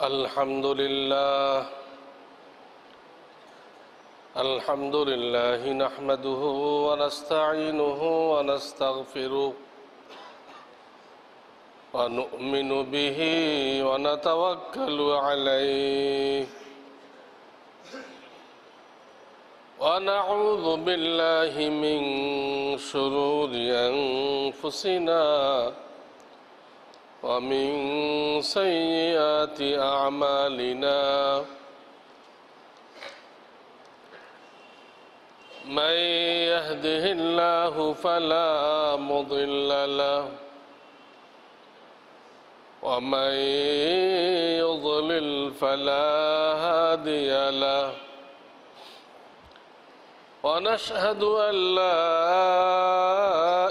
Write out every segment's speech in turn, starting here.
الحمد لله نحمده ونستعينه ونستغفره ونؤمن به ونتوكل عليه ونعوذ بالله من شرور أنفسنا ومن سيئات أعمالنا من يهده الله فلا مضل له ومن يضلل فلا هادي له ونشهد أن لا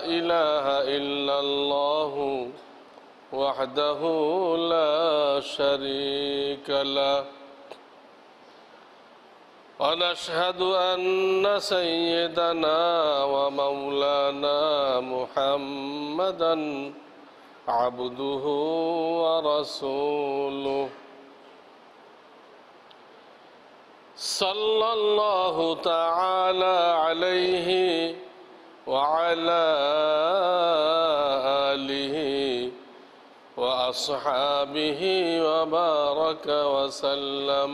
إله إلا الله وحده لا شريك له ونشهد أن سيدنا ومولانا محمدا عبده ورسوله صلى الله تعالى عليه وعلى آله وأصحابه وبارك وسلم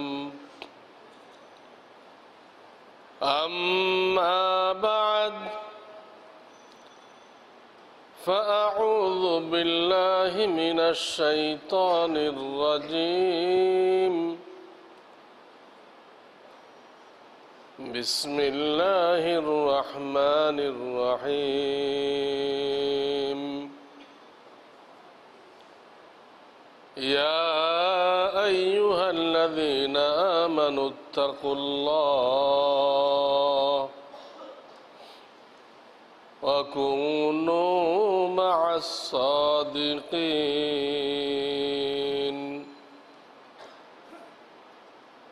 أما بعد فأعوذ بالله من الشيطان الرجيم بسم الله الرحمن الرحيم يا أيها الذين آمنوا اتقوا الله وكونوا مع الصادقين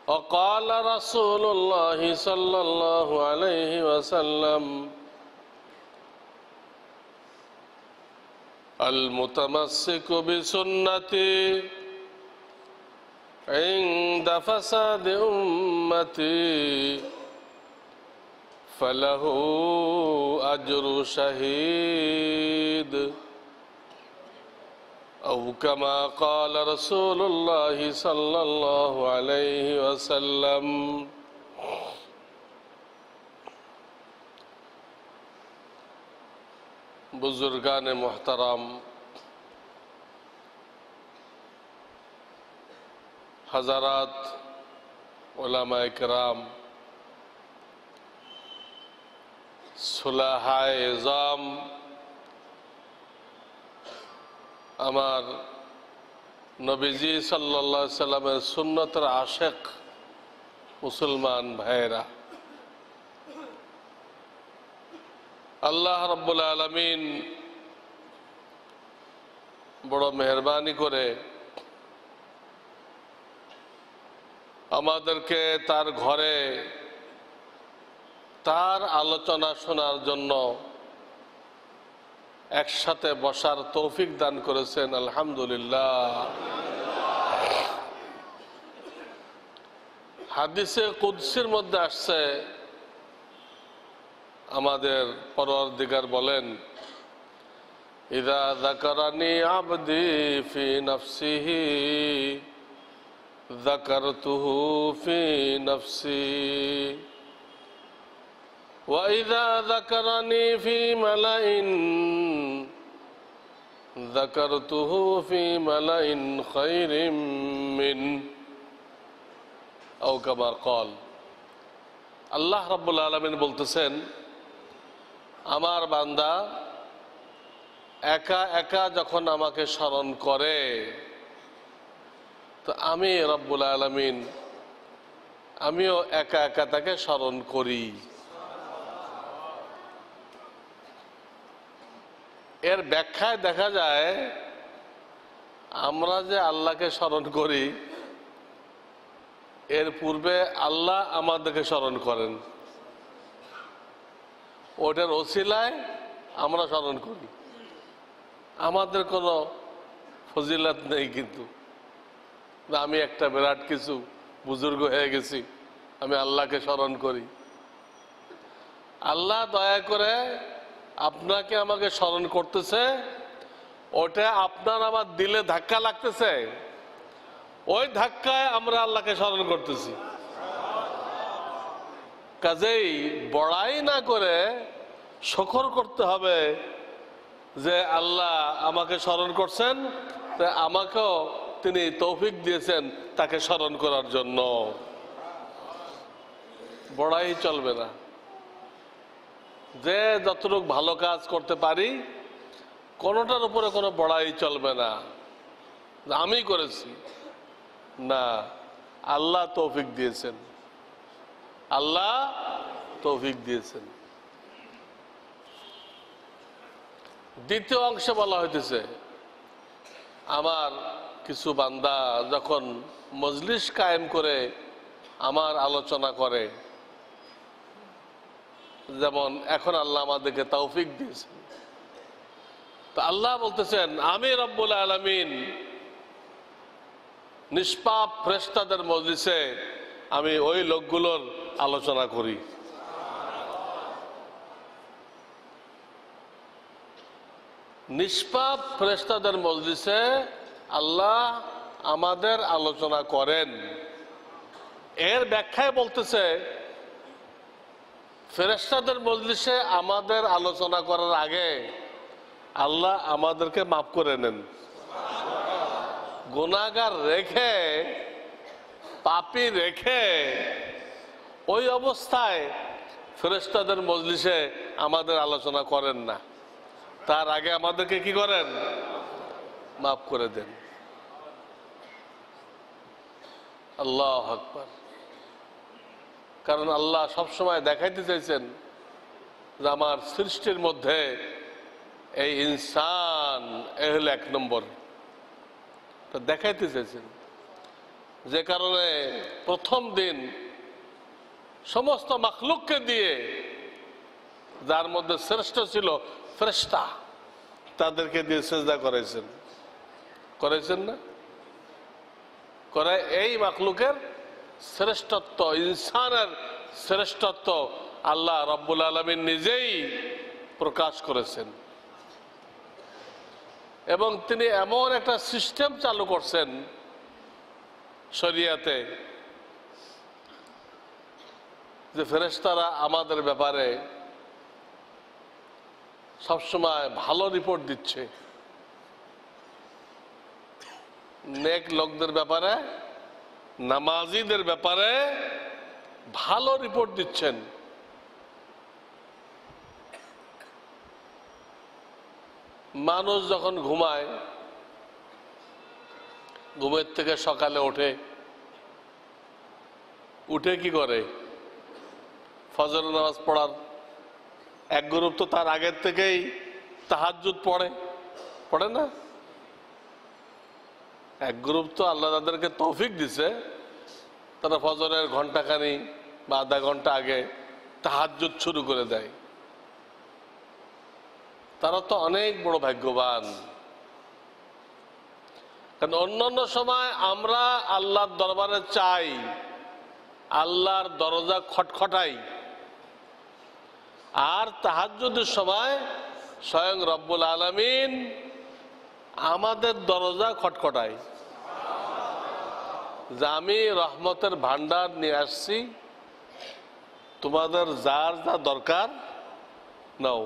وقال رسول الله صلى الله عليه وسلم المتمسك بسنتي عند فساد أمتي فله أجر شهيد أو كما قال رسول الله صلى الله عليه وسلم बुजुर्गान मोहतरम हज़रात उलमाए किराम सुलहाए इज़ाम আমার নবীজি সাল্লাল্লাহু আলাইহি সাল্লামের সুন্নতের আশিক মুসলমান ভাইরা, আল্লাহ রাব্বুল আলামিন বড় মেহেরবানি করে আমাদেরকে তার ঘরে তার আলোচনা শোনার জন্য একসাথে বসার তৌফিক দান করেছেন। আলহামদুলিল্লাহ। হাদিসে কুদসির মধ্যে আসছে, আমাদের পরওয়ারদিগার বলেন, ইযা যাকারানি আবদি ফি নাফসিহি যাকারতুহু ফি নাফসি ওয়া ইযা যাকারানি ফি মালাইন যাকারতুহু ফি মালাইন খায়রিম মিন আও কামা ক্বাল। আল্লাহ রাব্বুল আলামিন বলতেছেন, আমার বান্দা একা একা যখন আমাকে স্মরণ করে তো আমি রব্বুল আলামিন আমিও একা একা তাকে স্মরণ করি। এর ব্যাখ্যায় দেখা যায় আমরা যে আল্লাহকে স্মরণ করি এর পূর্বে আল্লাহ আমাদেরকে স্মরণ করেন, ওটার ওসিলায় আমরা স্মরণ করি। আমাদের কোনো ফজিলত নেই, কিন্তু আমি একটা বিরাট কিছু বুজুর্গ হয়ে গেছি, আমি আল্লাহকে স্মরণ করি। আল্লাহ দয়া করে আপনাকে আমাকে স্মরণ করতেছে, ওটা আপনার আমার দিলে ধাক্কা লাগতেছে, ওই ধাক্কায় আমরা আল্লাহকে স্মরণ করতেছি। কাজেই বড়াই না করে শুকর করতে হবে যে আল্লাহ আমাকে স্মরণ করছেন, আমাকেও তিনি তৌফিক দিয়েছেন তাকে স্মরণ করার জন্য। বড়াই চলবে না। যে যতটুকু ভালো কাজ করতে পারি কোনোটার উপরে কোনো বড়াই চলবে না, আমি করেছি না, আল্লাহ তৌফিক দিয়েছেন, আল্লাহ তৌফিক দিয়েছেন। দ্বিতীয় অংশে বলা হইতেছে, আমার কিছু বান্দা যখন মজলিস কায়েম করে আমার আলোচনা করে, যেমন এখন আল্লাহ আমাদেরকে তৌফিক দিয়েছেন, তো আল্লাহ বলতেছেন আমি রব্বুল আলামিন নিষ্পাপ ফেরেশতাদের মজলিসে আমি ওই লোকগুলোর আলোচনা করি। নিষ্পাপ ফেরেশতাদের মজলিসে আল্লাহ আমাদের আলোচনা করেন। এর ব্যাখ্যায় বলতেছে, ফেরেশতাদের মজলিসে আমাদের আলোচনা করার আগে আল্লাহ আমাদেরকে মাফ করে নেন। গুনাহগার রেখে, পাপী রেখে ওই অবস্থায় ফেরেশতাদের মজলিসে আমাদের আলোচনা করেন না, তার আগে আমাদেরকে কি করেন? মাফ করে দেন। আল্লাহু আকবার। কারণ আল্লাহ সবসময় দেখাইতে চাইছেন যে আমার সৃষ্টির মধ্যে এই ইনসান হলো এক নম্বর, তা দেখাইতে চাইছেন। যে কারণে প্রথম দিন সমস্ত মাখলুককে দিয়ে, যার মধ্যে শ্রেষ্ঠ ছিল ফেরেশতা, তাদেরকে দিয়ে সেজদা করাইছেন, করাইছেন না? করে এই মাখলুকের শ্রেষ্ঠত্ব, ইনসানের শ্রেষ্ঠত্ব আল্লাহ রব্বুল আলামিন নিজেই প্রকাশ করেছেন। এবং তিনি এমন একটা সিস্টেম চালু করছেন শরিয়াতে, যে ফেরেশতারা আমাদের ব্যাপারে সবসময় ভালো রিপোর্ট দিচ্ছে। নেক লোকদের ব্যাপারে, নামাজিদের ব্যাপারে ভালো রিপোর্ট দিচ্ছেন। মানুষ যখন ঘুমায়, ঘুমের থেকে সকালে ওঠে, উঠে কি করে? ফজর নামাজ পড়ার এক গ্রুপ তো তার আগের থেকেই তাহাজ্জুদ পড়ে, পড়ে না? এক গ্রুপ তো আল্লাহ তাদেরকে তৌফিক দিছে, তারা ফজরের ঘন্টাখানি বা আধা ঘন্টা আগে তাহাজ্জুদ শুরু করে দেয়। তারা তো অনেক বড় ভাগ্যবান। কারণ অন্যান্য সময় আমরা আল্লাহর দরবারে চাই, আল্লাহর দরজা খটখটাই, আর তাহাজ্জুদের সময় স্বয়ং রব্বুল আলামিন আমাদের দরজা খটখটায় যে আমি রহমতের ভান্ডার নিয়ে আসছি, তোমাদের যার যা দরকার নাও।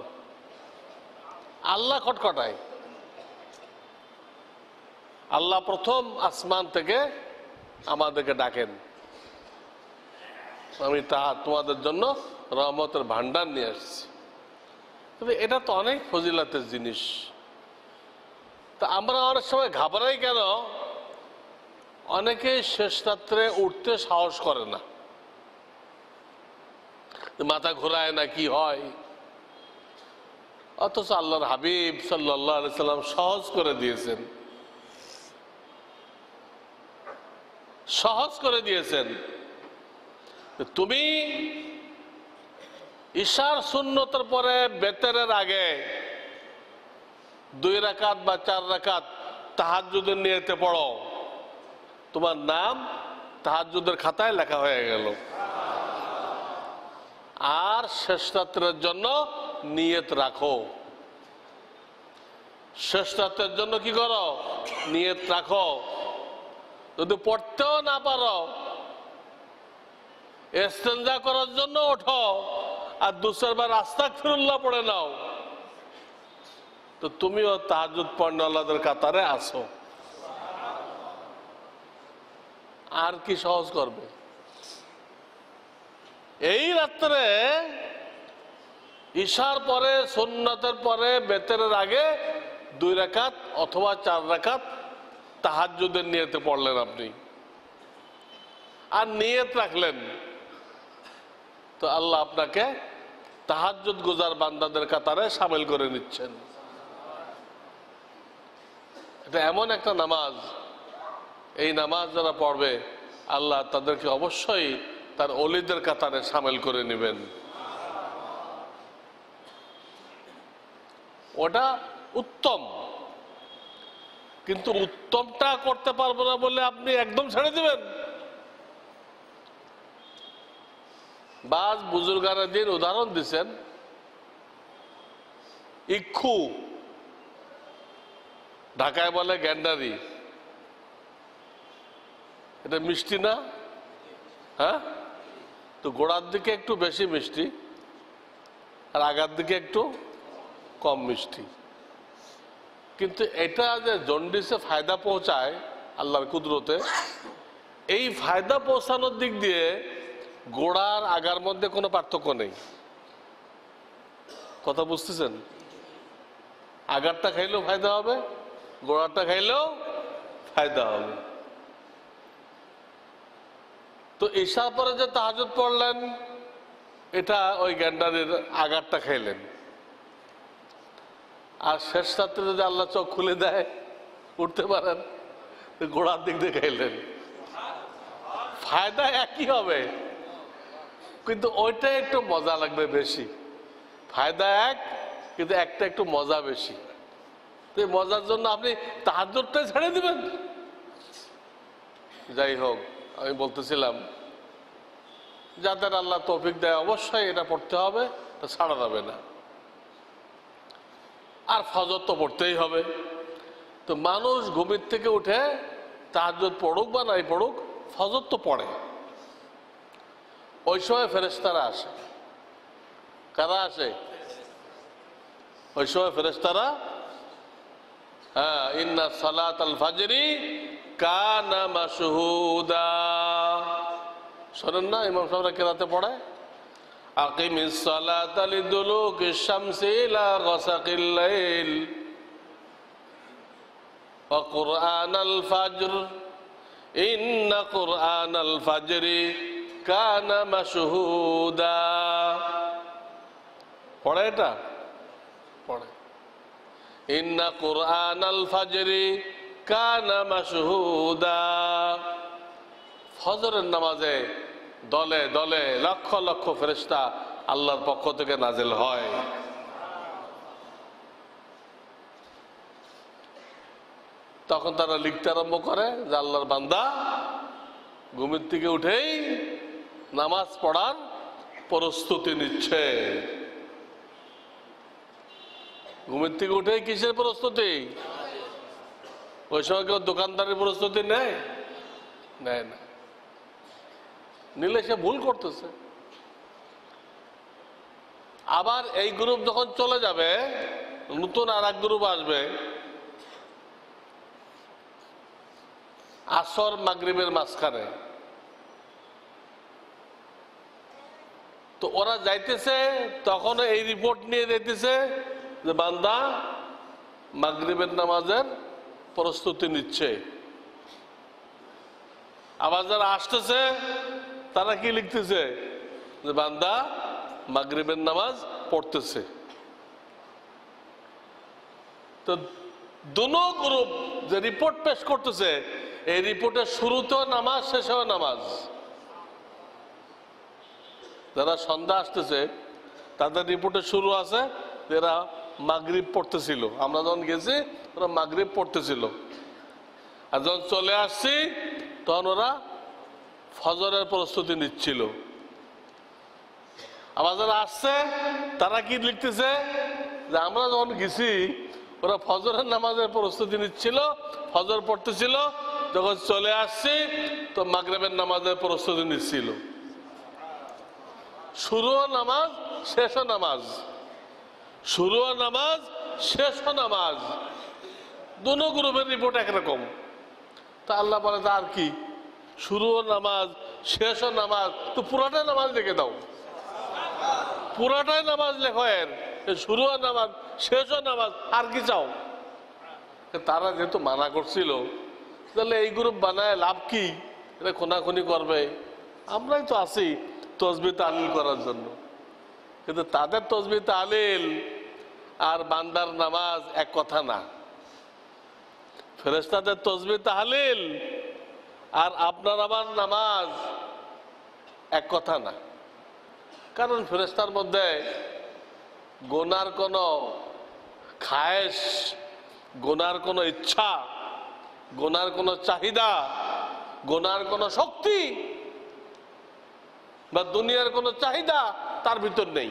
আল্লাহ খটখটায়। আল্লাহ প্রথম আসমান থেকে আমাদেরকে ডাকেন, আমি তোমাদের জন্য রহমতের ভান্ডার নিয়ে আসছি। তবে এটা তো অনেক ফজিলাতের জিনিস। তা আমরা অনেক সময় ঘাবড়াই কেন? অনেকে শেষ রাত্রে উঠতে সাহস করে না, মাথা ঘোরায় না, কি হয়। অথচ আল্লাহর হাবিব সাল্লাল্লাহু আলাইহি সাল্লাম সহজ করে দিয়েছেন, সহজ করে দিয়েছেন। তুমি ইশার সুন্নতের পরে বেতেরের আগে 2 রাকাত বা 4 রাকাত তাহাজ্জুদের নিয়তে পড়ো, তোমার নাম তাহাজ্জুদের খাতায় লেখা হয়ে গেল। আর শেষ রাত্রের জন্য নিয়ত রাখো, শেষ রাত্রের জন্য কি করো, নিয়ত রাখো। যদি পড়তেও না পারো, ইস্তেনজা করার জন্য ওঠো আর 2-4 বার আস্তাগফিরুল্লাহ পড়ে নাও, তো তুমিও তাহাজ্জুদ পড়নেওয়ালাদের কাতারে আসো। আর কি সহজ করবে? এই রাত্রে ইশার পরে, সুন্নতের পরে, বেতেরের আগে 2 রাকাত অথবা 4 রাকাত তাহাজ্জুদের নিয়তে পড়লেন আপনি, আর নিয়ত রাখলেন, তো আল্লাহ আপনাকে তাহাজ্জুদ গুজার বান্দাদের কাতারে শামিল করে নিচ্ছেন। এটা এমন একটা নামাজ, এই নামাজ যারা পড়বে আল্লাহ তাদেরকে অবশ্যই তার ওলিদের কাতারে শামিল করে নেবেন। ওটা উত্তম, কিন্তু উত্তমটা করতে পারবো না বলে আপনি একদম ছেড়ে দিবেন? বাজ বুজুর্গারা দিন উদাহরণ দিচ্ছেন, ইক্ষু, ঢাকায় বলে গ্যান্ডারি, এটা মিষ্টি না? হ্যাঁ, তো গোড়ার দিকে একটু বেশি মিষ্টি আর আগার দিকে একটু কম মিষ্টি, কিন্তু এটা যে জন্ডিসে ফায়দা পৌঁছায় আল্লাহর কুদরতে, এই ফায়দা পৌঁছানোর দিক দিয়ে গোড়ার আগার মধ্যে কোনো পার্থক্য নেই। কথা বুঝতেছেন? আগারটা খাইলেও ফায়দা হবে, গোড়াটা খাইলেও ফায়দা হবে। তো ঈশার পরে যে তাহাজ্জুদ পড়লেন, এটা ওই গ্যান্ডারির আগারটা খাইলেন, আর শেষ রাত্রে যদি আল্লাহ চোখ খুলে দেয়, উঠতে পারেন, গোড়ার দিক দিয়ে খাইলেন, ফায়দা একই হবে, কিন্তু ওইটা একটু মজা লাগবে বেশি। ফায়দা এক, কিন্তু একটা একটু মজা বেশি। তো এই মজার জন্য আপনি তাহাজ্জুদটাই ছেড়ে দিবেন? যাই হোক, আমি বলতেছিলাম যাদের আল্লাহ তৌফিক দেয় অবশ্যই এটা পড়তে হবে, তা ছাড়া যাবে না। আর ফজর তো পড়তেই হবে। তো মানুষ ঘুমের থেকে উঠে তাহাজ্জুদ পড়ুক বা নাই পড়ুক, ফজর তো পড়ে। ওই সময় ফেরেশতারা আসে। কারা আসে ওই সময়? ফেরেশতারা। হ্যাঁ, ইন্না সালাতাল ফাজরি কানা মাশহুদা, শোনেন না ইমাম সাহেবরা কেরাতে পড়ে, আকিমিস সালাতা লিদুলুকিশ শামসি ইলা গাসাকিল লাইল ওয়া কুরআনাল ফাজর ইন্না কুরআনাল ফাজরি কানা মাশহুদা। পড়ে? এটা পড়ে, ইন্না কুরআনাল ফাজরি কানা মাশহুদা। ফজরের নামাজে দলে দলে লক্ষ লক্ষ ফেরেশতা আল্লাহর পক্ষ থেকে নাজিল হয়। তখন তারা লিখতে আরম্ভ করে যে আল্লাহর বান্দা ঘুমের থেকে উঠেই নামাজ পড়ার প্রস্তুতি নিচ্ছে। ঘুমের থেকে উঠেই কিসের প্রস্তুতি? ওই সময় কেউ দোকানদারের প্রস্তুতি নেয়? নেয় না। নিলে সে ভুল করতেছে। আবার এই গ্রুপ যখন চলে যাবে, নতুন আর এক গ্রুপ আসবে আসর মাগরিবের মাঝখানে। তো ওরা যাইতেছে, তখন এই রিপোর্ট নিয়ে যাইতেছে যে বান্দা মাগরিবের নামাজের প্রস্তুতি নিচ্ছে। আবার যারা আসতেছে তারা কি লিখতেছে যে বান্দা মাগরিবের নামাজ পড়তেছে। তো দুনো গ্রুপ যে রিপোর্ট পেশ করতেছে, এই রিপোর্টের শুরুতেও নামাজ, শেষেও নামাজ। যারা সন্ধ্যা আসতেছে তাদের রিপোর্টে শুরু আছে এরা মাগরিব পড়তেছিল, আমরা যখন গেছি ওরা মাগরিব পড়তেছিল, আর যখন চলে আসছি তখন ওরা ফজরের প্রস্তুতি নিচ্ছিল। আবার যারা আসছে তারা কি লিখতেছে যে আমরা যখন গেছি ওরা ফজরের নামাজের প্রস্তুতি নিচ্ছিল, ফজর পড়তেছিল, যখন চলে আসছি তো মাগরিবের নামাজের প্রস্তুতি নিচ্ছিল। শুরুও নামাজ শেষও নামাজ, শুরুও নামাজ শেষও নামাজ, দুনো গ্রুপের রিপোর্ট একরকম। তা আল্লাহ বলে আর কি, শুরুও নামাজ শেষও নামাজ, তো পুরাটাই নামাজ লিখে দাও, পুরাটাই নামাজ লেখো, এর শুরুও নামাজ শেষও নামাজ, আর কি চাও? তারা যেহেতু মানা করছিল, তাহলে এই গ্রুপ বানায় লাভ কি? এটা খোনাখুনি করবে, আমরাই তো আছি তসবিহ তাহলিল করার জন্য। কিন্তু তাদের তসবিহ তাহলিল আর বান্দার নামাজ এক কথা না। ফেরেশতাদের তসবিহ তাহলিল আর আপনার আমার নামাজ এক কথা না। কারণ ফেরেশতার মধ্যে গোনার কোনো খায়েশ, গোনার কোনো ইচ্ছা, গোনার কোনো চাহিদা, গোনার কোনো শক্তি বা দুনিয়ার কোনো চাহিদা তার ভিতর নেই।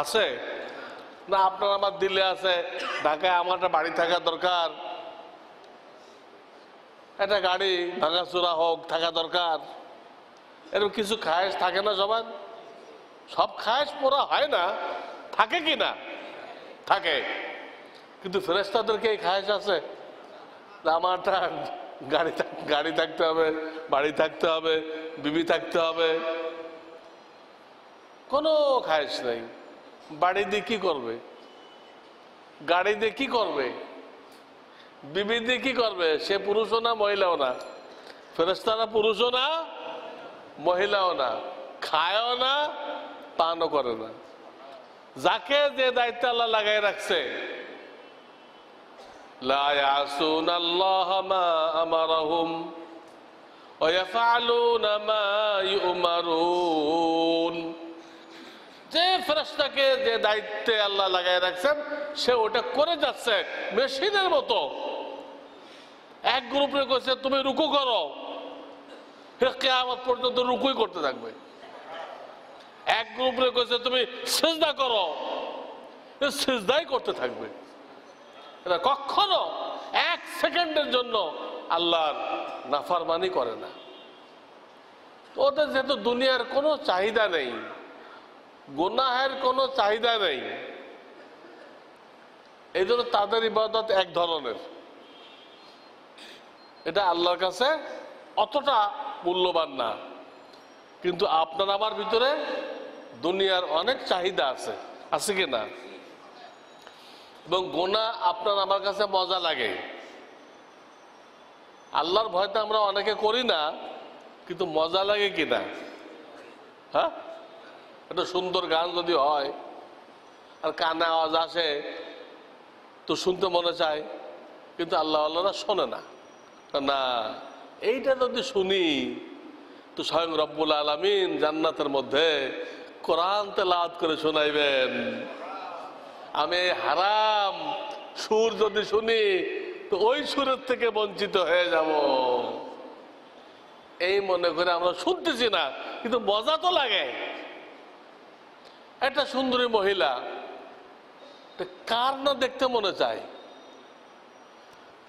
আছে না? আপনার আমার দিলে আছে, ঢাকায় আমার একটা বাড়ি থাকা দরকার, একটা গাড়ি ভাঙাচোরা হোক থাকা দরকার, এরকম কিছু খায়েশ থাকে না সবার? সব খায়েশ পুরা হয় না, থাকে কি না? থাকে। কিন্তু ফেরেশতাদেরকে এই খায়েশ আছে আমার একটা গাড়ি থাকতে হবে, বাড়ি থাকতে হবে, বিবি থাকতে হবে, কোনো খায়েশ নেই। বাড়ি দিয়ে কি করবে? গাড়ি দিয়ে কি করবে? বিবি দিয়ে কি করবে? সে পুরুষও না মহিলাও না, ফেরেশতারা পুরুষও না মহিলাও না, খায়ও না পানও করে না। যাকে যে দায়িত্ব আল্লাহ লাগাই রাখছে, লা ইয়াসুনাল্লাহা মা আমারাহুম ওয়া ইয়াফআলুনা মা ইউমারুন। যে ফেরেশতাকে যে দায়িত্বে আল্লাহ লাগাই রাখছেন সে ওটা করে যাচ্ছে মেশিনের মতো। এক গ্রুপে কইছে তুমি রুকু করো, কিয়ামত পর্যন্ত রুকুই করতে থাকবে। এক গ্রুপে কইছে তুমি সিজদা করো, সিজদাই করতে থাকবে। এটা কখনো এক সেকেন্ডের জন্য আল্লাহর নাফরমানি করে না। ওদের যেহেতু দুনিয়ার কোনো চাহিদা নেই, গুনাহের কোনো চাহিদা নেই, এই জন্য তাদের ইবাদত এক ধরনের, এটা আল্লাহর কাছে অতটা মূল্যবান না। কিন্তু আপনার আমার ভিতরে দুনিয়ার অনেক চাহিদা আছে, আছে কি না? এবং গুনাহ আপনার আমার কাছে মজা লাগে। আল্লাহর ভয়তে আমরা অনেকে করি না, কিন্তু মজা লাগে কিনা? হ্যাঁ, একটা সুন্দর গান যদি হয় আর কানে আওয়াজ আসে তো শুনতে মনে চায়, কিন্তু আল্লাহ আল্লাহরা শোনে না। না, এইটা যদি শুনি তো স্বয়ং রব্বুল আলামিন জান্নাতের মধ্যে কোরআন তেলাওয়াত করে শোনাইবেন। আমি হারাম সুর যদি শুনি তো ওই সুরের থেকে বঞ্চিত হয়ে যাব, এই মনে করে আমরা শুনতেছি না, কিন্তু মজা তো লাগে। একটা সুন্দরী মহিলা, কার না দেখতে মনে চায়?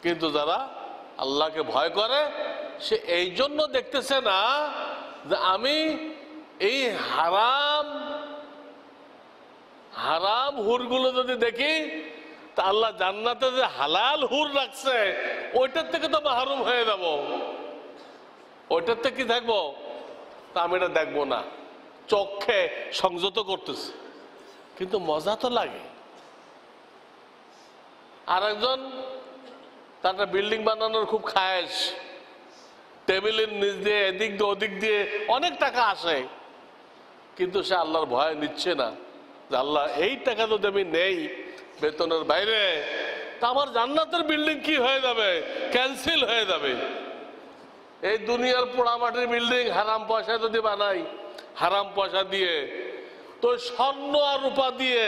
কিন্তু যারা আল্লাহকে ভয় করে সে এই জন্য দেখতেছে না যে আমি এই হারাম হারাম হুরগুলো যদি দেখি তা আল্লাহ জান্নাতে যে হালাল হুর রাখছে ওইটার থেকে তো মাহরুম হয়ে যাব, ওইটার থেকে কি থাকবো? তা আমি এটা দেখবো না, চোখে সংযত করতেছে, কিন্তু মজা তো লাগে। আর একজন তার একটা বিল্ডিং বানানোর খুব খায়েশ, টেবিলের নিচ দিয়ে এদিক দিয়ে ওদিক দিয়ে অনেক টাকা আসে, কিন্তু সে আল্লাহর ভয় নিচ্ছে না যে আল্লাহ এই টাকা যদি আমি নেই বেতনের বাইরে তা আমার জান্নাতের বিল্ডিং কি হয়ে যাবে? ক্যান্সেল হয়ে যাবে। এই দুনিয়ার পোড়ামাটির বিল্ডিং হারাম পয়সা যদি বানাই, হারাম পয়সা দিয়ে, তো স্বর্ণ আর রূপা দিয়ে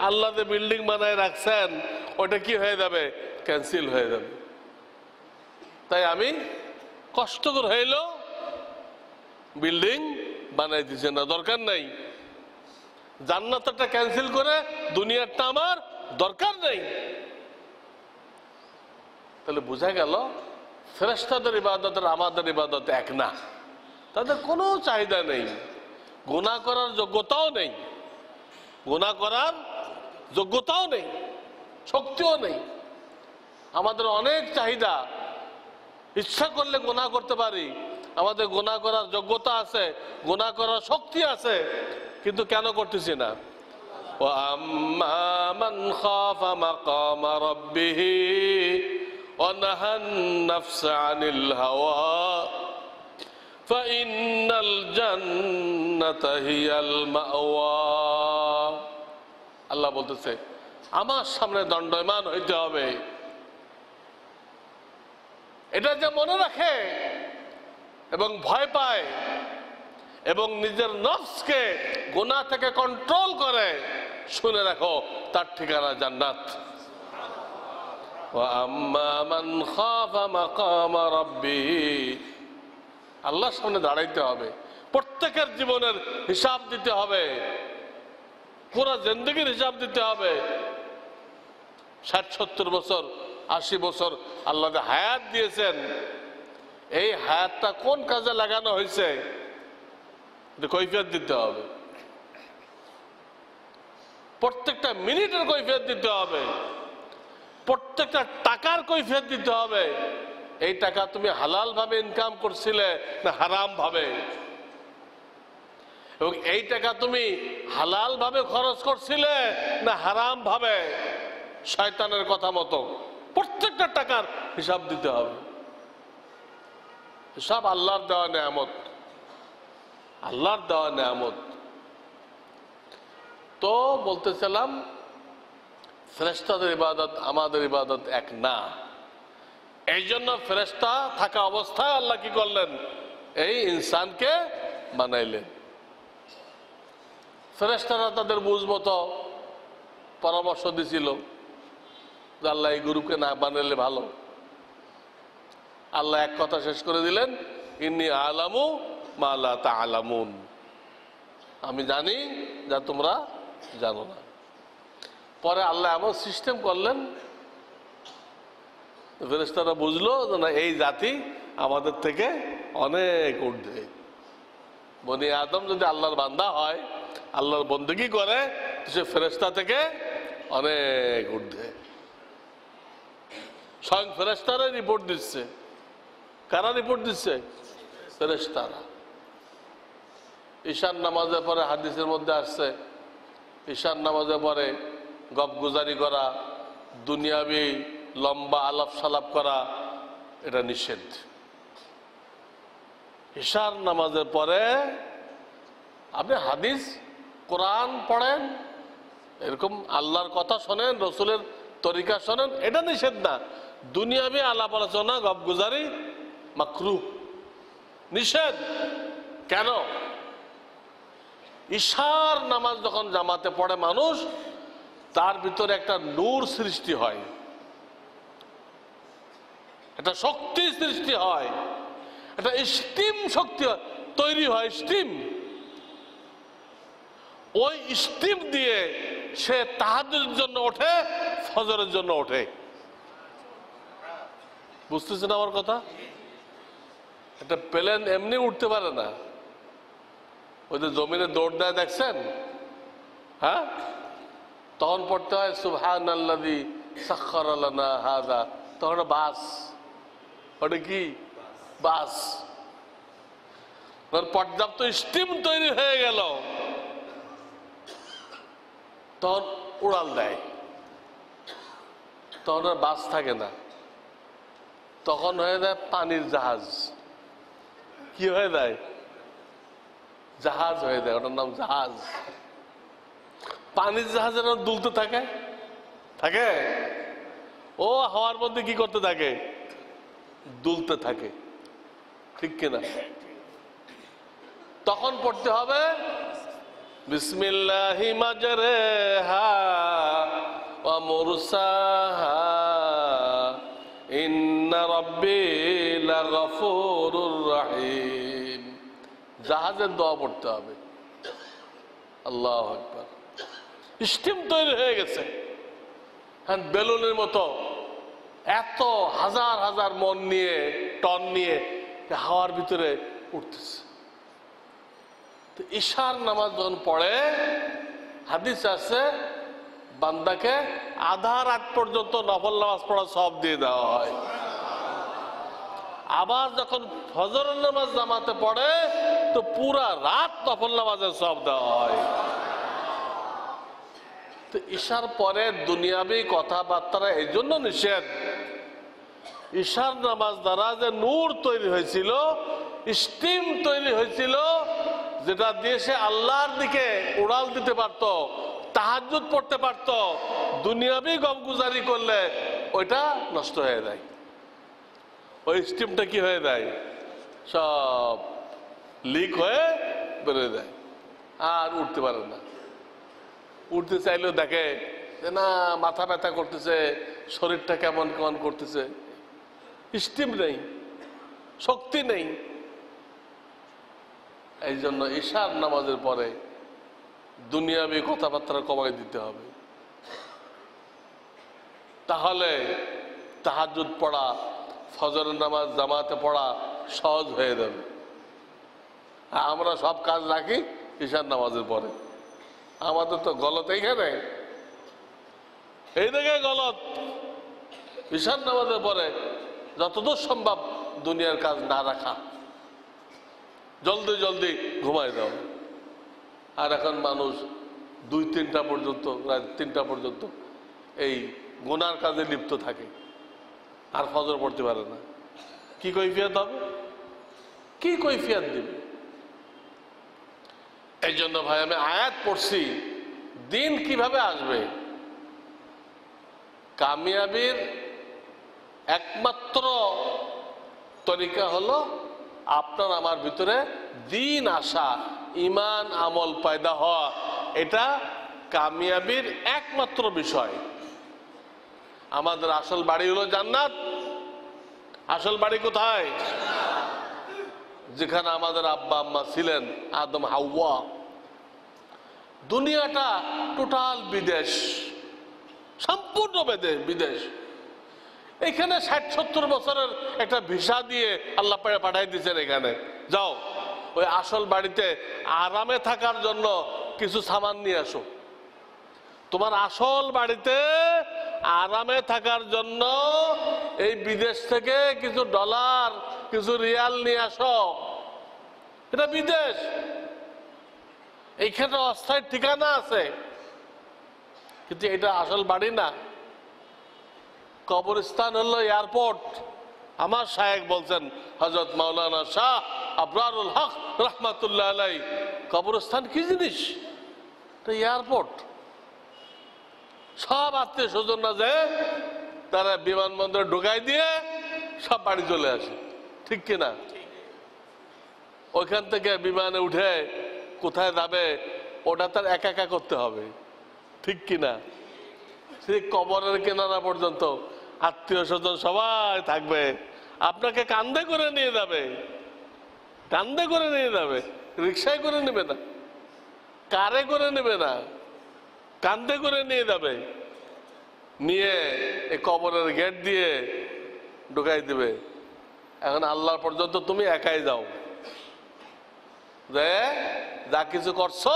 আল্লাহ যে বিল্ডিং বানায় রাখছেন ওটা কি হয়ে যাবে? ক্যান্সেল হয়ে যাবে। তাই আমি কষ্ট করে হইলো বিল্ডিং বানাই দিছে না, দরকার নাই। জান্নাতটা ক্যান্সেল করে দুনিয়াটা আমার দরকার নেই। তাহলে বোঝা গেল ফেরেশতাদের ইবাদত আর আমাদের ইবাদত এক না। তাদের কোনো চাহিদা নেই, গুনাহ করার যোগ্যতাও নেই, গুনাহ করার যোগ্যতাও নেই, শক্তিও নেই। আমাদের অনেক চাহিদা, ইচ্ছা করলে গুনাহ করতে পারি, আমাদের গুনাহ করার যোগ্যতা আছে, গুনাহ করার শক্তি আছে, কিন্তু কেন করতেছি না? ওয়া আম্মা মান খাফা মাকামা রাব্বিহি ওয়া নাহান নাফসা আনিল হাওয়া ফাইন্নাল জান্নাতা হিয়াল মাওয়া। আল্লাহ বলতেছে আমার সামনে দণ্ডায়মান হইতে হবে। এটা যে মনে রাখে এবং ভয় পায় এবং নিজের নফসকে গুনাহ থেকে কন্ট্রোল করে, শুনে রাখো তার ঠিকানা জান্নাত। ওয়া আম্মা মান খাফা মাকামা রাব্বিহি, আল্লাহর সামনে দাঁড়াইতে হবে, প্রত্যেকের জীবনের হিসাব দিতে হবে, পুরো জিন্দেগির হিসাব দিতে হবে। 60-70 বছর 80 বছর আল্লাহ হায়াত দিয়েছেন, এই হায়াতটা কোন কাজে লাগানো হয়েছে কৈফিয়ত দিতে হবে। প্রত্যেকটা মিনিটের কৈফিয়ত দিতে হবে, প্রত্যেকটা টাকার কৈফিয়ত দিতে হবে। এই টাকা তুমি হালাল ভাবে ইনকাম করছিলে না হারাম ভাবে, এবং এই টাকা তুমি হালাল ভাবে খরচ করছিলে না হারাম ভাবে শয়তানের কথা মতো। প্রত্যেকটা টাকার হিসাব দিতে হবে। সব আল্লাহর দেওয়া নেয়ামত, আল্লাহর দেওয়া নেয়ামত। তো বলতেছিলাম ফেরেশতাদের ইবাদত আমাদের ইবাদত এক না। এই জন্য ফেরেশতা থাকা অবস্থায় আল্লাহ কি করলেন? এই ইনসানকে বানাইলেন। ফেরেশতারা তাদের বুঝ মতো পরামর্শ দিছিল যে আল্লাহ এই গ্রুপকে না বানাইলে ভালো। আল্লাহ এক কথা শেষ করে দিলেন, ইন্নী আলামু মা লা তা'লামুন, আমি জানি যা তোমরা জানো না। পরে আল্লাহ এমন সিস্টেম করলেন, ফেরেশতারা বুঝলো যে না এই জাতি আমাদের থেকে অনেক ঊর্ধ্বে। বনি আদম যদি আল্লাহর বান্দা হয়, আল্লাহর বন্দেগী করে, সে ফেরেশতা থেকে অনেক ঊর্ধ্বে। স্বয়ং ফেরেশতারা রিপোর্ট দিচ্ছে। কারা রিপোর্ট দিচ্ছে? ফেরেশতারা। ঈশার নামাজের পরে হাদিসের মধ্যে আসছে, ঈশার নামাজের পরে গপগুজারি করা, দুনিয়াবি লম্বা আলাপ সালাপ করা, এটা নিষেধ। ঈশার নামাজের পরে আপনি হাদিস কোরআন পড়েন, এরকম আল্লাহর কথা শোনেন, রসুলের তরিকা শোনেন, এটা নিষেধ না। দুনিয়াবি আলাপ আলোচনা গপগুজারি মাকরুহ, নিষেধ। কেন? ঈশার নামাজ যখন জামাতে পড়ে মানুষ, তার ভিতরে একটা নূর সৃষ্টি হয়, একটা শক্তি সৃষ্টি হয়, একটা স্টিম শক্তি তৈরি হয়, স্টিম। ওই স্টিম দিয়ে সে তাহাজ্জুদের জন্য ওঠে, ফজরের জন্য ওঠে। বুঝতেছেন আমার কথা? একটা প্লেন এমনি উঠতে পারে না, ওই যে জমিনে দৌড় দেয় দেখছেন, হ্যাঁ? তখন পড়তে হয় সুবহানাল্লাযী সাখখারা লানা হাযা, তখন বাস, ওটা কি বাস। পর্যাপ্ত স্টিম তৈরি হয়ে গেল, তখন উড়াল দেয়, তখন আর বাস থাকে না, তখন হয়ে যায় পানির জাহাজ। কি হয়ে যায়? জাহাজ হয়ে যায়, ওটার নাম জাহাজ। পানির জাহাজের দুলতে থাকে থাকে, ও হাওয়ার মধ্যে কি করতে থাকে? দুলতে থাকে, ঠিক কিনা? তখন পড়তে হবে বিসমিল্লাহি মাজরেহা ওয়া মুরসাহা ইন্ন ইন্না রাব্বি লাগাফুরুর রাহিম। জাহাজের দোয়া পড়তে হবে। আল্লাহু আকবার। স্টিম তৈরি হয়ে গেছে, হ্যাঁ, বেলুনের মতো এত হাজার হাজার মন নিয়ে, টন নিয়ে হাওয়ার ভিতরে উঠতেছে। তো ঈশার নামাজ যখন পড়ে, হাদিস আছে বান্দাকে আধা রাত পর্যন্ত নফল নামাজ পড়া সওয়াব দিয়ে দেওয়া হয়। আবার যখন ফজরের নামাজ জামাতে পড়ে তো পুরা রাত নফল নামাজের সওয়াব দেওয়া হয়। তো ঈশার পরে দুনিয়াবি কথাবার্তা এই জন্য নিষেধ। ঈশার নামাজ দ্বারা যে নূর তৈরি হয়েছিল, স্টিম তৈরি হয়েছিল, যেটা দিয়ে সে আল্লাহর দিকে উড়াল দিতে পারত, তাহাজ্জুদ পড়তে পারত, দুনিয়াবি গমগুজারি করলে ওইটা নষ্ট হয়ে যায়। ওই স্টিমটা কি হয়ে যায়, সব লিক হয়ে বেরোয় যায়, আর উঠতে পারে না। উঠতে চাইলেও দেখে যে না, মাথা ব্যথা করতেছে, শরীরটা কেমন কেমন করতেছে, স্টিম নেই, শক্তি নেই। এই জন্য ঈশার নামাজের পরে দুনিয়াবি কথাবার্তা কমাই দিতে হবে, তাহলে তাহাজ্জুদ পড়া, ফজরের নামাজ জামাতে পড়া সহজ হয়ে যাবে। আমরা সব কাজ রাখি ঈশার নামাজের পরে। আমাদের তো গলত এইখানে, এই দিকে গলত। ঈশার নামাজের পরে যতদূর সম্ভব দুনিয়ার কাজ না রাখা, জলদি জলদি ঘুমাই দাও। আর এখন মানুষ 2-3টা পর্যন্ত, রাত 3টা পর্যন্ত এই গুনার কাজে লিপ্ত থাকে, আর ফজর পড়তে পারে না। কি কৈফিয়ত হবে, কি কৈফিয়ত দিবে? এই জন্য ভাই আমি আয়াত পড়ছি, দিন কিভাবে আসবে। কামিয়াবির একমাত্র তরিকা হলো আপনার আমার ভিতরে দিন আসা, ইমান আমল পয়দা হওয়া। এটা কামিয়াবির একমাত্র বিষয়। আমাদের আসল বাড়ি হলো জান্নাত। আসল বাড়ি কোথায়? যেখানে আমাদের আব্বা আম্মা ছিলেন, আদম হাওয়া। দুনিয়াটা টোটাল বিদেশ, সম্পূর্ণ বিদেশ। এখানে 60-70 বছরের একটা ভিসা দিয়ে আল্লাহ পাঠাই দিয়েছেন, এখানে যাও, ওই আসল বাড়িতে আরামে থাকার জন্য কিছু সামান নিয়ে আসো। তোমার আসল বাড়িতে আরামে থাকার জন্য এই বিদেশ থেকে কিছু ডলার, কিছু রিয়াল নিয়ে আসো। এটা বিদেশ, এইখানে অস্থায়ী ঠিকানা আছে, কিন্তু এটা আসল বাড়ি না। কবরস্থান হলো এয়ারপোর্ট। আমার শায়েখ বলছেন, হযরত মাওলানা শাহ আবরারুল হক রহমাতুল্লাহ আলাই, কবরস্থান কি জিনিস? এটা এয়ারপোর্ট। সব আত্মীয় স্বজনরা যে তারা বিমানবন্দরে ঢুকাই দিয়ে সব বাড়ি চলে আসে, ঠিক কিনা? ওইখান থেকে বিমানে উঠে কোথায় যাবে ওটা তার একা একা করতে হবে, ঠিক কিনা? সেই কবরের কিনারা পর্যন্ত আত্মীয় স্বজন সবাই থাকবে, আপনাকে কান্দে করে নিয়ে যাবে, কান্দে করে নিয়ে যাবে। রিক্সায় করে নেবে না, কারে করে নেবে না, কান্দে করে নিয়ে যাবে। নিয়ে এই কবরের গেট দিয়ে ঢুকাই দেবে। এখন আল্লাহ পর্যন্ত তুমি একাই যাও, যে যা কিছু করছো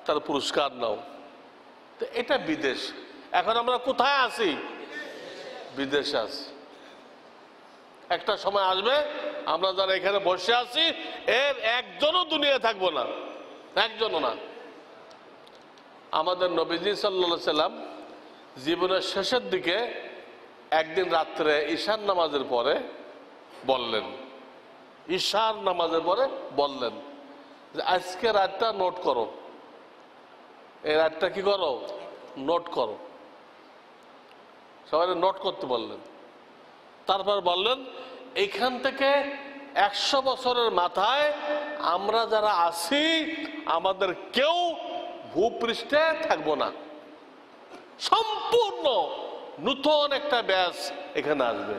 তার পুরস্কার নাও। তো এটা বিদেশ। এখন আমরা কোথায় আছি? বিদেশে আছি। একটা সময় আসবে আমরা যারা এখানে বসে আছি এর একজনও দুনিয়া থাকবো না, একজনও না। আমাদের নবীজি সাল্লাল্লাহু আলাইহি সাল্লাম জীবনের শেষের দিকে একদিন রাত্রে ঈশার নামাজের পরে বললেন, ঈশার নামাজের পরে বললেন যে আজকে রাতটা নোট করো, এই রাতটা কি করো? নোট করো। সবাই নোট করতে বললেন। তারপর বললেন এইখান থেকে 100 বছরের মাথায় আমরা যারা আছি আমাদের কেউ ভূপৃষ্ঠে থাকবো না, সম্পূর্ণ নতুন একটা ব্যাচ এখানে আসবে।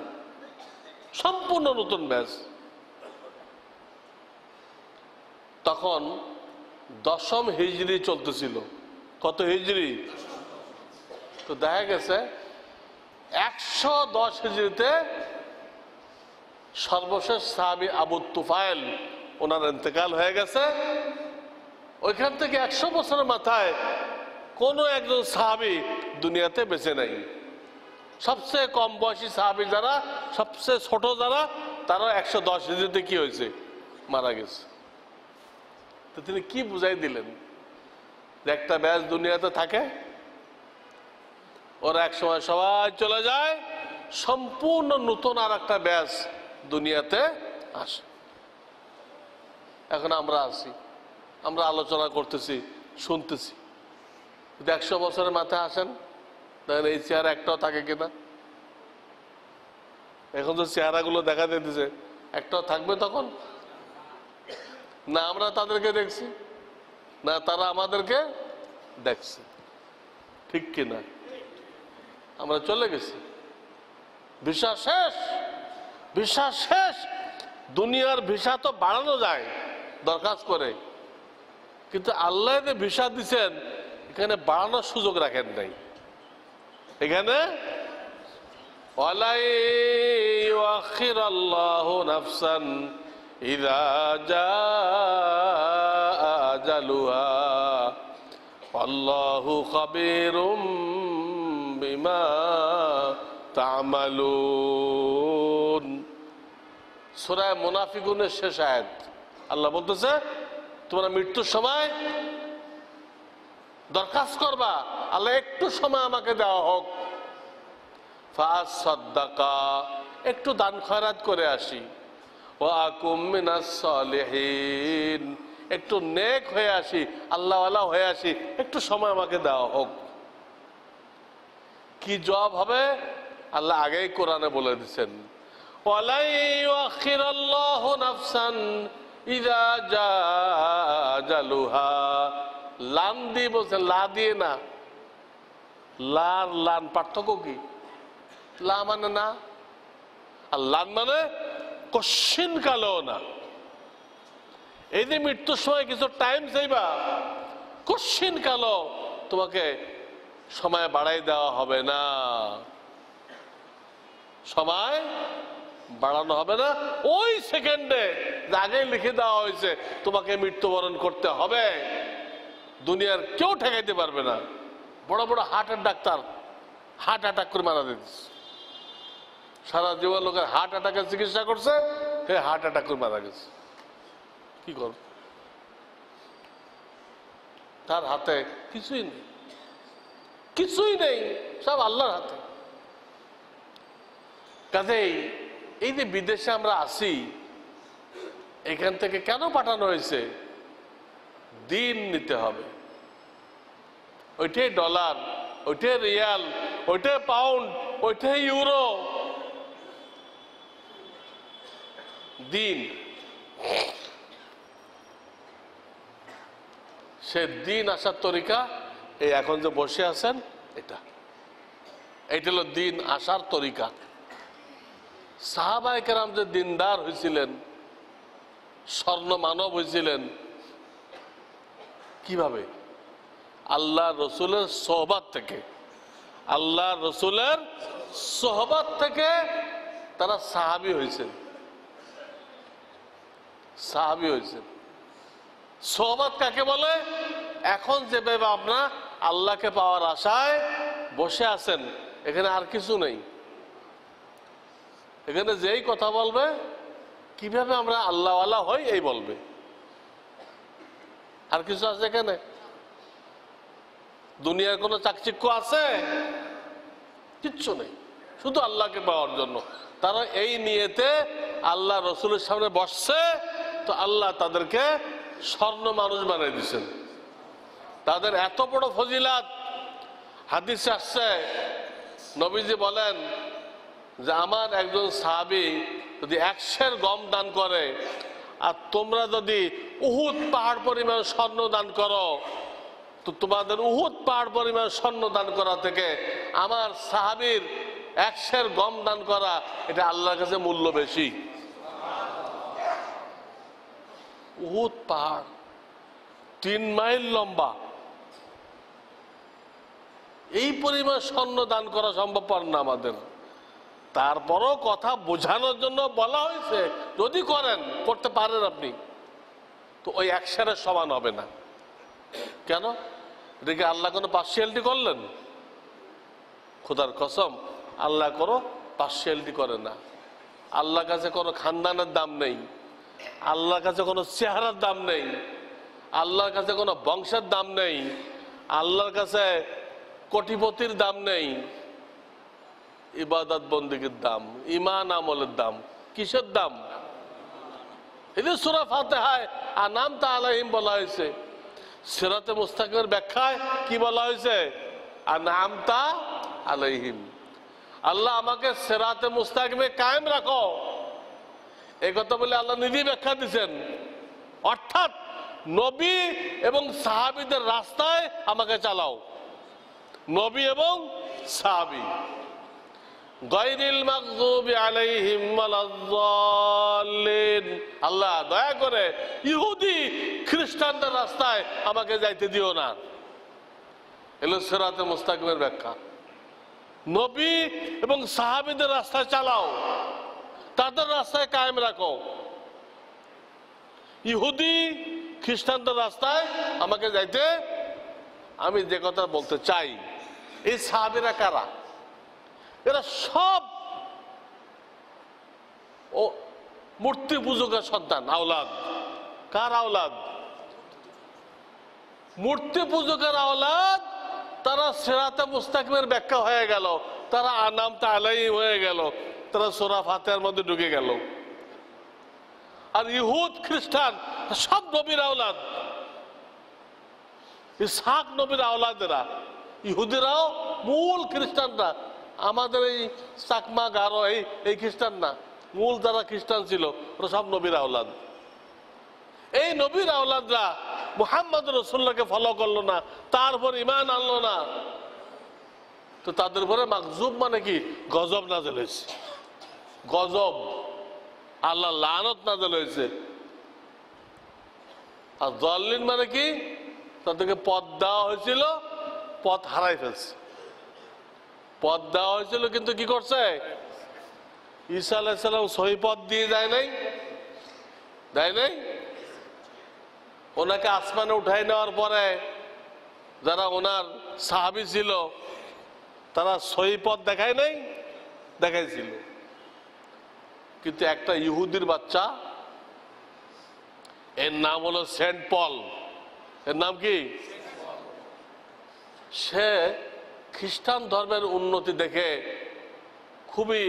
সম্পূর্ণ নতুন ব্যাচ। তখন 10ম হিজরি চলতেছিল। কত হিজরি? তো দেখা গেছে 110 হিজরিতে সর্বশেষ সাহাবী আবু তুফাইল ওনার ইন্তেকাল হয়ে গেছে। ওইখান থেকে 100 বছরের মাথায় কোন একজন সাহাবী দুনিয়াতে বেঁচে নাই। সবচেয়ে কম বয়সী সাহাবী যারা, সবচেয়ে ছোট যারা, তারা 110 হিজরিতে কি হয়েছে? মারা গেছে। তো তিনি কি বুঝাই দিলেন যে একটা ব্যাচ দুনিয়াতে থাকে, ওরা এক সময় সবাই চলে যায়, সম্পূর্ণ নতুন আর একটা ব্যাচ দুনিয়াতে আসে। এখন আমরা আছি, আমরা আলোচনা করতেছি, শুনতেছি। যদি 100 বছরের মাথায় আসেন, দেখেন এই চেহারা একটাও থাকে কিনা। এখন তো চেহারাগুলো দেখা দিতেছে, একটাও থাকবে তখন? না আমরা তাদেরকে দেখছি, না তারা আমাদেরকে দেখছে, ঠিক কিনা? আমরা চলে গেছি, ভিসা শেষ, ভিসা শেষ। দুনিয়ার ভিসা তো বাড়ানো যায় দরখাস্ত করে, কিন্তু আল্লাহ যে ভিসা দিচ্ছেন এখানে বাড়ানোর সুযোগ রাখেন নাই। এখানে ওয়ালা ইউআখিরাল্লাহু নাফসান ইযা জাআ আজালুহা আল্লাহু খাবীরুম বিমা তা'মালুন। সূরা মুনাফিকুনের শেষ আয়াত। আল্লাহ বলতেছে তোমরা মৃত্যুর সময় দরখাস্ত করবা, আল্লাহ একটু সময় আমাকে দেওয়া হোক, ফাসাদ্দাকা, একটু দান খয়রাত করে আসি, ওয়া আকুম মিনাস সালিহিন, একটু নেক হয়ে আসি, আল্লাহওয়ালা হয়ে আসি, একটু সময় আমাকে দেওয়া হোক। কি জবাব হবে আল্লাহ আগেই কোরআনে বলে দিচ্ছেন, ওয়ালা ইউআখিরাল্লাহু নাফসান ইযা জাআ আজালুহা। লান দিয়ে বলছেন, লা দিয়ে না। লার লান পার্থক্য কি? লা মানে না, আর লান মানে কশ্চিন কালেও না। এই যে মৃত্যুর সময় কিছু টাইম চাইবা, কশ্চিন কালো তোমাকে সময় বাড়াই দেওয়া হবে না, সময় বাড়ানো হবে না। ওই সেকেন্ডে আগেই লিখে দেওয়া হয়েছে তোমাকে মৃত্যুবরণ করতে হবে, দুনিয়ার কেউ ঠেকাইতে পারবে না। বড় বড় হার্টের ডাক্তার হার্ট অ্যাটাক করে মারা দিচ্ছে, সারা জীবন লোকের হার্ট অ্যাটাকের চিকিৎসা করছে, হে হার্ট অ্যাটাক করে মারা গেছে। কি করব? তার হাতে কিছুই নেই, কিছুই নেই, সব আল্লাহর হাতে। কাজেই এই যে বিদেশে আমরা আসি, এখান থেকে কেন পাঠানো হয়েছে? দিন নিতে হবে। ওইটাই ডলার, ওইটাই রিয়াল, ওইটাই পাউন্ড, ওইটাই ইউরো। দিন, সে দিন আসার তরিকা এই এখন যে বসে আছেন, এটা হলো দিন আসার তরিকা। সাহাবায়ে কেরাম যে দিনদার হয়েছিলেন, স্বর্ণ মানব হয়েছিলেন, কিভাবে? আল্লাহ রসুলের সোহবত থেকে, আল্লাহ রসুলের সোহবত থেকে তারা সাহাবী হয়েছেন, সাহাবী হয়েছেন। সোহবত কাকে বলে? এখন যেভাবে আপনারা আল্লাহকে পাওয়ার আশায় বসে আছেন, এখানে আর কিছু নেই। এখানে যেই কথা বলবে কিভাবে আমরা আল্লাহওয়ালা হই এই বলবে, আর কিছু আছে এখানে? দুনিয়ার কোনো চাকচিক্য আছে? কিচ্ছু নেই, শুধু আল্লাহকে পাওয়ার জন্য। তারা এই নিয়েতে আল্লাহ রসুলের সামনে বসছে, তো আল্লাহ তাদেরকে স্বর্ণ মানুষ বানিয়ে দিচ্ছেন। তাদের এত বড় ফজিলাত হাদিসে আসছে, নবীজি বলেন যে আমার একজন সাহাবী যদি 100 গম দান করে, আর তোমরা যদি উহুদ পাহাড় পরিমাণ স্বর্ণ দান করো, তো তোমাদের উহুদ পাহাড় পরিমাণ স্বর্ণ দান করা থেকে আমার সাহাবীর এক সের গম দান করা, এটা আল্লাহর কাছে মূল্য বেশি। উহুদ পাহাড় 3 মাইল লম্বা, এই পরিমাণ স্বর্ণ দান করা সম্ভবপর না আমাদের। তারপরও কথা বোঝানোর জন্য বলা হয়েছে, যদি করেন, করতে পারেন আপনি, তো ওই 1 সেরের সমান হবে না। কেন? এটাকে আল্লাহ কোনো পার্সিয়ালিটি করলেন? খোদার কসম, আল্লাহ কোনো পার্সিয়ালিটি করে না। আল্লাহর কাছে কোনো খানদানের দাম নেই, আল্লাহর কাছে কোনো চেহারার দাম নেই, আল্লাহর কাছে কোনো বংশের দাম নেই, আল্লাহর কাছে কোটিপতির দাম নেই। ইবাদত বন্দেগীর দাম, ঈমান আমলের দাম। কিসের দাম? এই যে সূরা ফাতিহায় আনআমতা আলাইহিম বলা হয়েছে, সিরাতে মুস্তাকিমের ব্যাখ্যায় কি বলা হয়েছে? আনআমতা আলাইহিম। আল্লাহ আমাকে সিরাতে মুস্তাকিমে কায়েম রাখো, এই কথা বলে আল্লাহ নিজেই ব্যাখ্যা দিচ্ছেন। অর্থাৎ নবী এবং সাহাবীদের রাস্তায় আমাকে চালাও। নবী এবং সাহাবী, গায়রিল মাগযুবি আলাইহিম ওয়ালাদ-দাল্লিন। আল্লাহ দয়া করে ইহুদি খ্রিস্টানদের রাস্তায় আমাকে যাইতে দিও না। এলো সিরাতে মুস্তাকিমের ব্যাখ্যা। নবী এবং সাহাবীদের রাস্তায় চালাও, তাদের রাস্তায় কায়েম রাখো। ইহুদি খ্রিস্টানদের রাস্তায় আমাকে যাইতে, আমি যে কথা বলতে চাই, এই সাহাবীরা কারা? এরা সব ও মূর্তি পূজকের সন্তান, আওলাদ। কার আওলাদ? মূর্তি পূজকের আওলাদ। তারা সিরাতে মুস্তাকিমের ব্যাখ্যা হয়ে গেল, তারা আনআমতা আলাইহিম হয়ে গেল, তারা সূরা ফাতিহার মধ্যে ঢুকে গেল। আর ইহুদ খ্রিস্টান সব নবীর আওলাদ, ইসহাক নবীর আওলাদেরা। ইহুদিরাও মূল খ্রিস্টানরা, আমাদের এই চাকমা গারো এই খ্রিস্টান না, মূল যারা খ্রিস্টান ছিল ওরা সব নবীর আওলাদ। এই নবীর আওলাদরা মুহাম্মদ রাসূলুল্লাহকে ফলো করলো না, তার উপর ঈমান আনলো না, তো তাদের উপরে মাগজুব মানে কি? গজব নাযিল হয়েছে। গজব, আল্লাহ লানত নাযিল হয়েছে। আর যাল্লিন মানে কি? তাদেরকে পথ দেওয়া হয়েছিল, পথ হারাই ফেলছে। পথ দেওয়া হয়েছিল কিন্তু কি করছে? ঈসা আলাইহিস সালাম সহি পথ দিয়ে যায় নাই, দেয় নাই। ওনাকে আসমানে উঠাই নেওয়ার পরে যারা ওনার সাহাবী ছিল তারা সহি পথ দেখায় নাই, দেখাইছিল। কিন্তু একটা ইহুদির বাচ্চা, এর নাম হলো সেন্ট পল। এর নাম কি? সে খ্রিস্টান ধর্মের উন্নতি দেখে খুবই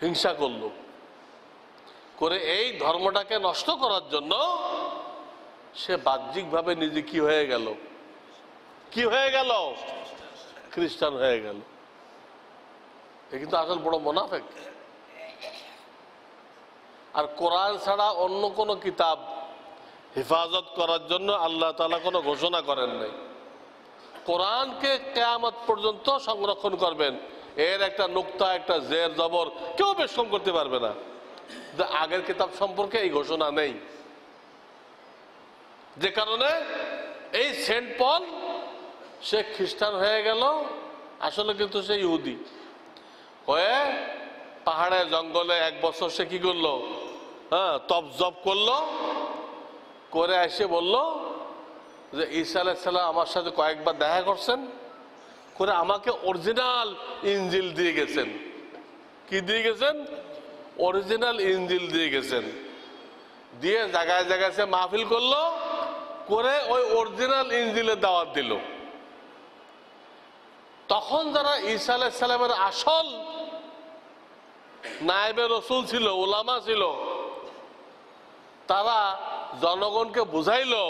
হিংসা করল, করে এই ধর্মটাকে নষ্ট করার জন্য সে বাহ্যিকভাবে নিজে কি হয়ে গেল? কি হয়ে গেল? খ্রিস্টান হয়ে গেল। এ কিন্তু আসল বড় মুনাফিক। আর কোরআন ছাড়া অন্য কোনো কিতাব হেফাজত করার জন্য আল্লাহ তাআলা কোনো ঘোষণা করেন নাই। কোরআনকে কিয়ামত পর্যন্ত সংরক্ষণ করবেন, এর একটা নুক্তা, একটা জের জবর কেউ বেশম করতে পারবে না। আগের কিতাব সম্পর্কে এই ঘোষণা নেই, যে কারণে এই সেন্ট পল সে খ্রিস্টান হয়ে গেল, আসলে কিন্তু সে ইহুদি হয়ে পাহাড়ে জঙ্গলে 1 বছর সে কি করলো? তপ জপ করলো, করে এসে বলল যে ঈসা আলাইহিস সালাম আমার সাথে কয়েকবার দেখা করছেন, করে আমাকে অরিজিনাল ইনজিল দিয়ে গেছেন। কি দিয়ে গেছেন? অরিজিনাল ইনজিল দিয়ে গেছেন। দিয়ে জায়গায় জায়গায় সে মাহফিল করলো, করে ওই অরিজিনাল ইনজিলের দাওয়াত দিল। তখন যারা ঈসা আলাইহিস সালামের আসল নায়েবে রাসূল ছিল, উলামা ছিল, তারা জনগণকে বুঝাইলো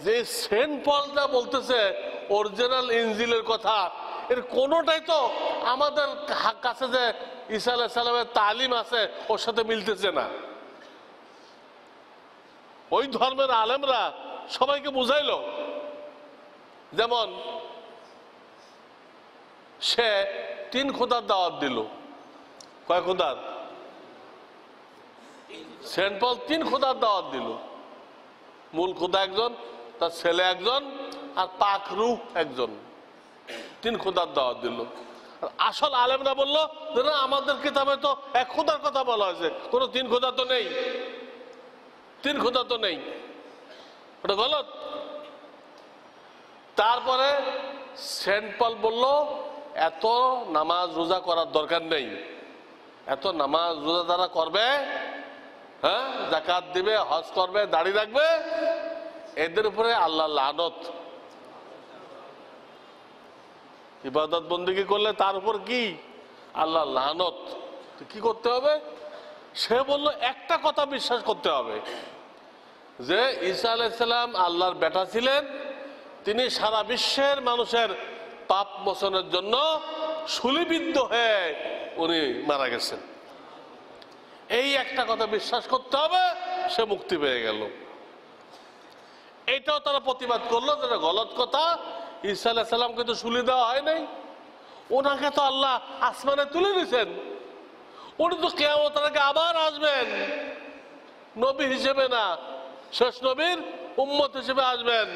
যে সেন্ট পল যা বলতেছে অরিজিনাল ইনজিলের কথা, এর কোনোটাই তো আমাদের কাছে যে ঈসা আলাইহিস সালামের তালিম আছে ওর সাথে মিলতেছে না। ওই ধর্মের আলেমরা সবাইকে বুঝাইলো। যেমন সে 3 খোদার দাওয়াত দিল। কয় খোদার? সেন্ট পল 3 খোদার দাওয়াত দিল। মূল খোদা একজন, তার ছেলে একজন, আর পাক রূহ একজন। 3 খোদার দাওয়াত দিল। আসল আলেমরা বললো যে না, আমাদের কিতাবে তো 1 খোদার কথা বলা হয়েছে, কোনো 3 খোদা তো নেই, 3 খোদা তো নেই, ওটা গলত। তারপরে সেন্ট পল বলল এত নামাজ রোজা করার দরকার নেই, এত নামাজ রোজা যারা করবে, হ্যাঁ, যাকাত দিবে, হজ করবে, দাড়ি রাখবে, এদের উপরে আল্লাহ লানত। ইবাদত বন্দেগী করলে তার উপর কি? আল্লাহ লানত। কি করতে হবে? সে বলল একটা কথা বিশ্বাস করতে হবে যে ঈসা আলাইহিস সালাম আল্লাহর বেটা ছিলেন, তিনি সারা বিশ্বের মানুষের পাপ মোচনের জন্য শূলিবিদ্ধ হয়ে উনি মারা গেছেন। এই একটা কথা বিশ্বাস করতে হবে, সে মুক্তি পেয়ে গেল। এইটাও তারা প্রতিবাদ করলো, যেটা গলত কথা। ঈসা আলাইহিস সালামকে তো শূলি দেওয়া হয় নাই, ওনাকে তো আল্লাহ আসমানে তুলে দিয়েছেন, উনি তো কিয়ামতের আগে আবার আসবেন, নবী হিসেবে না, শেষ নবীর উম্মত হিসেবে আসবেন,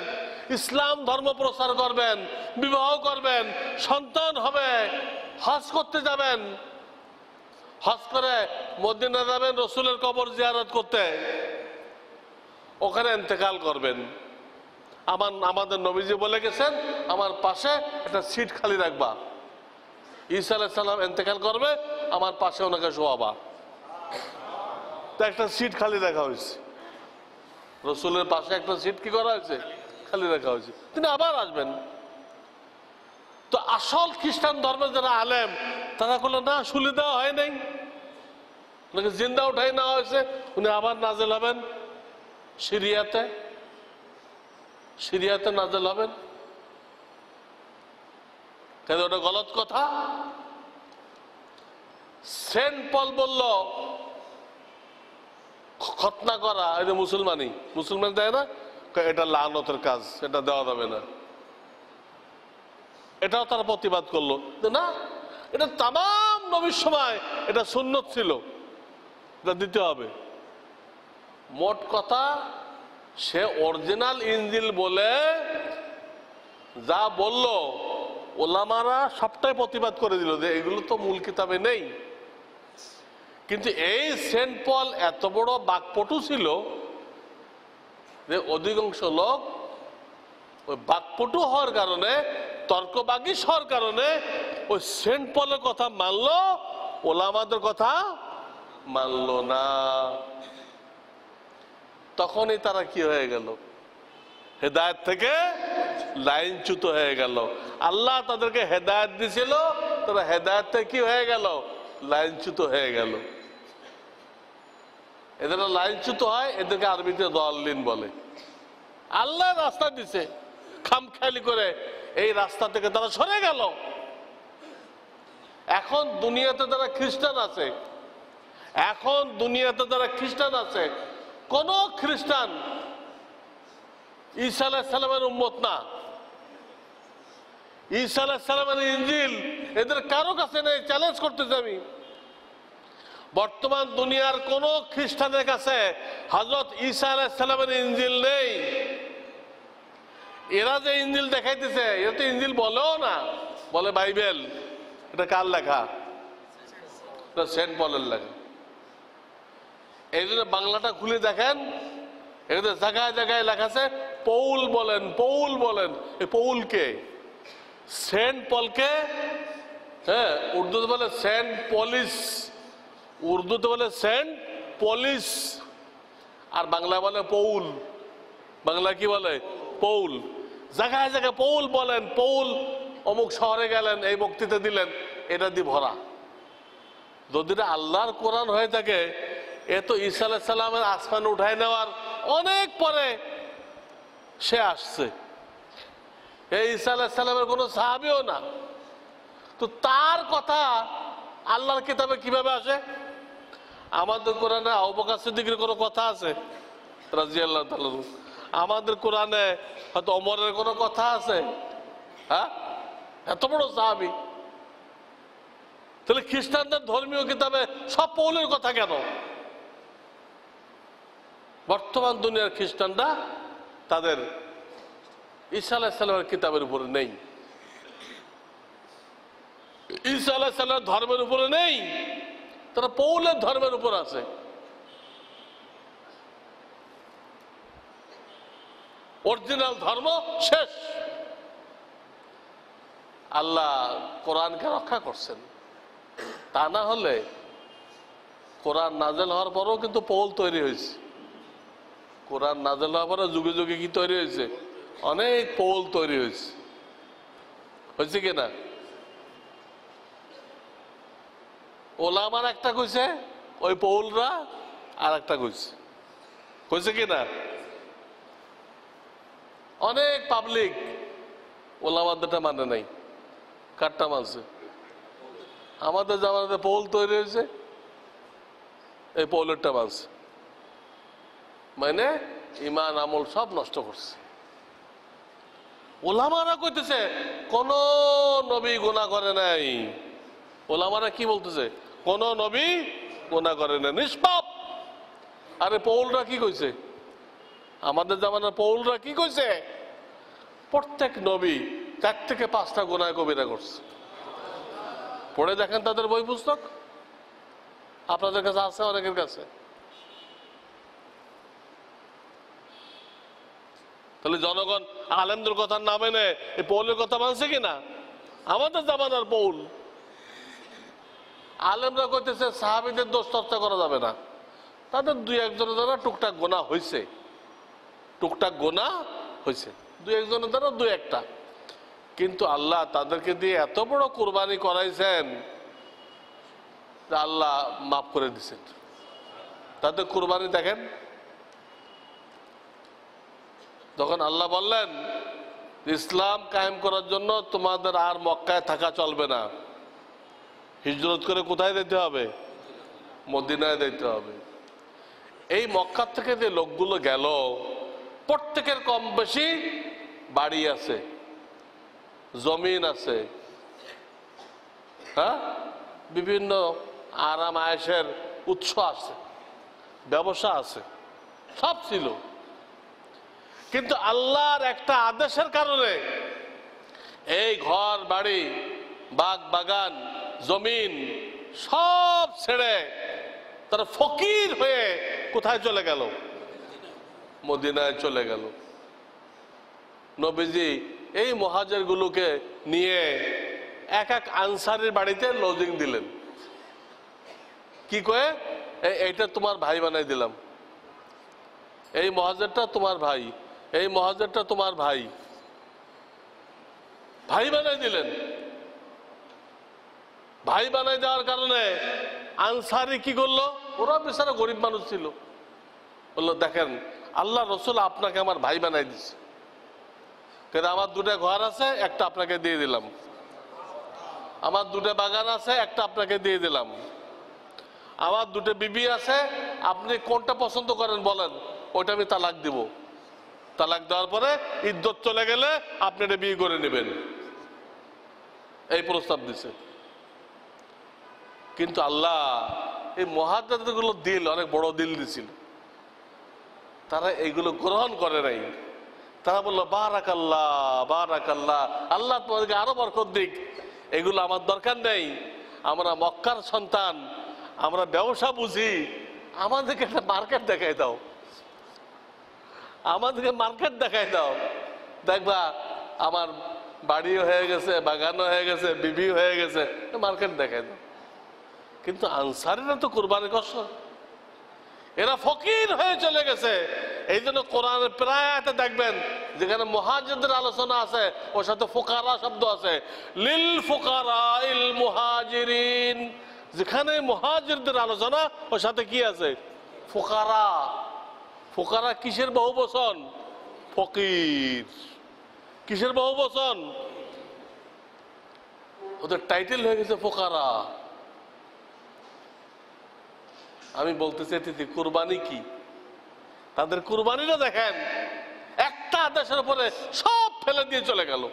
ইসলাম ধর্ম প্রচার করবেন, বিবাহ করবেন, সন্তান হবে, হজ করতে যাবেন, হজ করে মদিনা যাবেন রসুলের কবর জিয়ারত করতে, ওখানে ইন্তেকাল করবেন। আমাদের নবীজি বলে গেছেন, আমার পাশে একটা সিট খালি রাখবা, ঈসা আলাইহিস সালাম ইন্তেকাল করবে, আমার পাশে ওনাকে শোয়াবা। তো একটা সিট খালি রাখা হয়েছে, রসুলের পাশে একটা সিট কি করা হয়েছে? খালি রাখা হয়েছে, তিনি আবার আসবেন। তো আসল খ্রিস্টান ধর্মের যারা আলেম, তারা বললো না, শূলি দেওয়া হয় নাই, ওনাকে জিন্দা উঠাই নেওয়া হয়েছে, উনি আবার নাজেল হবেন সিরিয়াতে, সিরিয়াতে নাজেল হবেন। কেন? ওটা গলত কথা। সেন্ট পল বলল খতনা করা এটা মুসলমানই, মুসলমান দেয় না, এটা লানতের কাজ, এটা দেওয়া যাবে না। এটাও তারা প্রতিবাদ করলো না, এটা তামাম নবীর সময় এটা সুন্নত ছিল, এটা দিতে হবে। মোট কথা, সে অরিজিনাল ইনজিল বলে যা বলল, ওলামারা সবটাই প্রতিবাদ করে দিল যে এগুলো তো মূল কিতাবে নেই। কিন্তু এই সেন্ট পল এত বড় বাকপটু ছিল যে অধিকাংশ লোক ওই বাকপটু হওয়ার কারণে, তর্কবাগীশ হওয়ার কারণে ওই সেন্ট পলের কথা মানলো, ওলামাদের কথা মানলো না। তখনই তারা কি হয়ে গেল? হেদায়েত থেকে লাইনচ্যুত হয়ে গেল। আল্লাহ তাদেরকে হেদায়েত দিছিল, তারা হেদায়েত থেকে কি হয়ে গেল? লাইনচ্যুত হয়ে গেল। এদের লাইনচ্যুত হয়, এদেরকে আরবিতে দাল্লিন বলে। আল্লাহ রাস্তা দিছে, খামখেয়ালি করে এই রাস্তা থেকে তারা সরে গেল। এখন দুনিয়াতে যারা খ্রিস্টান আছে, এখন দুনিয়াতে যারা খ্রিস্টান আছে, কোন খ্রিস্টান ঈসা আলাইহিস সালামের উম্মত না। ঈসা আলাইহিস সালামের ইনজিল এদের কারো কাছে নেই, চ্যালেঞ্জ করতেছি আমি। বর্তমান দুনিয়ার কোন খ্রিস্টানের কাছে হযরত ঈসা আলাইহিস সালামের ইনজিল নেই। এরা যে ইনজিল দেখাইতেছে, এটা তো ইনজিল বলেও না, বলে বাইবেল। এটা কার লেখা? সেন্ট পলের লেখা। এই জন্য বাংলাটা খুলে দেখেন, এখানে জায়গায় জায়গায় লেখা আছে পৌল বলেন, পৌল বলেন। এই পৌলকে, সেন্ট পলকে, হ্যাঁ, উর্দুতে বলে সেন্ট পলিস, উর্দুতে বলে সেন্ট পলিস, আর বাংলা বলে পৌল। বাংলা কি বলে? পৌল। জায়গায় জায়গায় পৌল বলেন, পৌল অমুক শহরে গেলেন, এই বক্তৃতা দিলেন, এটা দিয়ে ভরা। যদি আল্লাহর কোরআন হয়ে থাকে, এ তো ঈসা আলাইহিস সালামের আসমান উঠায় নেওয়ার অনেক পরে সে আসছে। এই ঈসা আলাইহিস সালামের কোনো সাহাবীও না, তো তার কথা আল্লাহর কিতাবে কিভাবে আসে? আমাদের কোরআনে আবু বকর সিদ্দিকের কোনো কথা আছে রাদিয়াল্লাহু তাআলা? আমাদের কোরআনে হয়তো ওমরের কোনো কথা আছে? হ্যাঁ, এত বড় সাহাবী, তাহলে খ্রিস্টানদের ধর্মীয় কিতাবে সব পৌলের কথা কেন? বর্তমান দুনিয়ার খ্রিস্টানরা তাদের ঈসা আলাইহিস সালামের কিতাবের উপরে নেই, ঈসা আলাইহিস সালামের ধর্মের উপরে নেই, তারা পৌলের ধর্মের উপর আছে। অরিজিনাল ধর্ম শেষ। আল্লাহ কোরআনকে রক্ষা করছেন, তা না হলে কোরআন নাজেল হওয়ার পরও কিন্তু পৌল তৈরি হয়েছে। কোরআন নাজেল হওয়ার পরে যুগে যুগে কি তৈরি হয়েছে? অনেক পৌল তৈরি হয়েছে, হয়েছে কিনা? ওলামার একটা কইছে, ওই পৌলরা আর একটা কইছে, কইছে কিনা? অনেক পাবলিক ওলামাদেরটা মানে নাই, কারটা মানছে? আমাদের জামানাতে পৌল তৈরি হয়েছে, এই পৌলেরটা মানছে, মানে ইমান আমল সব নষ্ট করছে। ওলামারা কইতেছে কোন নবী গুনাহ করে নাই। ওলামারা কি বলতেছে? কোন নবী গুনাহ করে নাই, নিষ্পাপ। আরে পৌলরা কি কইছে? আমাদের জামানার পৌলরা কি কইছে? প্রত্যেক নবী 4 থেকে 5টা গুনাহ কবিরা করছে। পড়ে দেখেন তাদের বই পুস্তক, আপনাদের কাছে আছে, অনেকের কাছে। তাহলে জনগণ আলেমদের কথা না মেনে এই পৌলের কথা মানছে কিনা? আমাদের জামানার পৌল। আলেমরা কইতেছে সাহাবীদের দোষ চর্চা করা যাবে না, তাদের 2-1 দ্বারা টুকটাক গোনা হয়েছে, টুকটাক গোনা হয়েছে 2-1 দ্বারা 2-1টা, কিন্তু আল্লাহ তাদেরকে দিয়ে এত বড় কুরবানি করাইছেন যে আল্লাহ মাফ করে দিচ্ছেন। তাদের কুরবানি দেখেন, যখন আল্লাহ বললেন ইসলাম কায়েম করার জন্য তোমাদের আর মক্কায় থাকা চলবে না, হিজরত করে কোথায় যেতে হবে? মদিনায় যেতে হবে। এই মক্কা থেকে যে লোকগুলো গেল, প্রত্যেকের কম বেশি বাড়ি আছে, জমিন আছে, হ্যাঁ, বিভিন্ন আরাম আয়েশের উৎস আছে, ব্যবসা আছে, সব ছিল। কিন্তু আল্লাহর একটা আদেশের কারণে এই ঘর বাড়ি বাগ বাগান জমিন সব ছেড়ে তারা ফকির হয়ে কোথায় চলে গেল? মদিনায় চলে গেল। নবীজি এই মুহাজির গুলোকে নিয়ে এক এক আনসারীর বাড়িতে লজিং দিলেন। কি কয়ে? এইটা তোমার ভাই বানাই দিলাম, এই মুহাজিরটা তোমার ভাই, এই মুহাজিরটা তোমার ভাই, ভাই বানাই দিলেন। ভাই বানাই দেওয়ার কারণে আনসারি কি করলো? ওরা বেচারা গরিব মানুষ ছিল, বললো দেখেন আল্লাহ রসুল আপনাকে আমার ভাই বানাই দিচ্ছে, কিন্তু আমার 2টা ঘর আছে, একটা আপনাকে দিয়ে দিলাম, আমার 2টা বাগান আছে, একটা আপনাকে দিয়ে দিলাম, আমার 2টা বিবি আছে, আপনি কোনটা পছন্দ করেন বলেন, ওইটা আমি তালাক দিব, তালাক দেওয়ার পরে ইদ্যত চলে গেলে আপনি এটা বিয়ে করে নেবেন, এই প্রস্তাব দিছে। কিন্তু আল্লাহ এই মুহাজিরগুলো দিল, অনেক বড় দিল দিছিল, তারা এইগুলো গ্রহণ করে নাই। তারা বললো বারাকাল্লাহ বারাকাল্লাহ, আল্লাহ তোমাদেরকে আরো বরকত দিক, এগুলো আমার দরকার নেই, আমরা মক্কার সন্তান, আমরা ব্যবসা বুঝি, আমাদেরকে একটা মার্কেট দেখাই দাও, আমাদেরকে মার্কেট দেখাই দাও, দেখবা আমার বাড়িও হয়ে গেছে, বাগানও হয়ে গেছে, বিবি হয়ে গেছে, মার্কেট দেখাই দাও। কিন্তু আনসারীরা তো কুরবানি করছ, এরা ফকির হয়ে চলে গেছে। এই জন্য কোরআনের প্রায় আয়াতে দেখবেন যেখানে মুহাজিরদের আলোচনা আছে ওর সাথে ফুকারা শব্দ আছে, লিল ফুকারাইল মুহাজিরিন। যেখানে মুহাজিরদের আলোচনা ওর সাথে কি আছে? ফুকারা। ফুকারা কিসের বহুবচন? ফকির। কিসের বহুবচন? ওদের টাইটেল হয়ে গেছে ফুকারা। আমি বলতে চাইতেছি কুরবানি কি, তাদের কুরবানিটা দেখেন, একটা আদেশের উপরে সব ফেলে দিয়ে চলে গেল।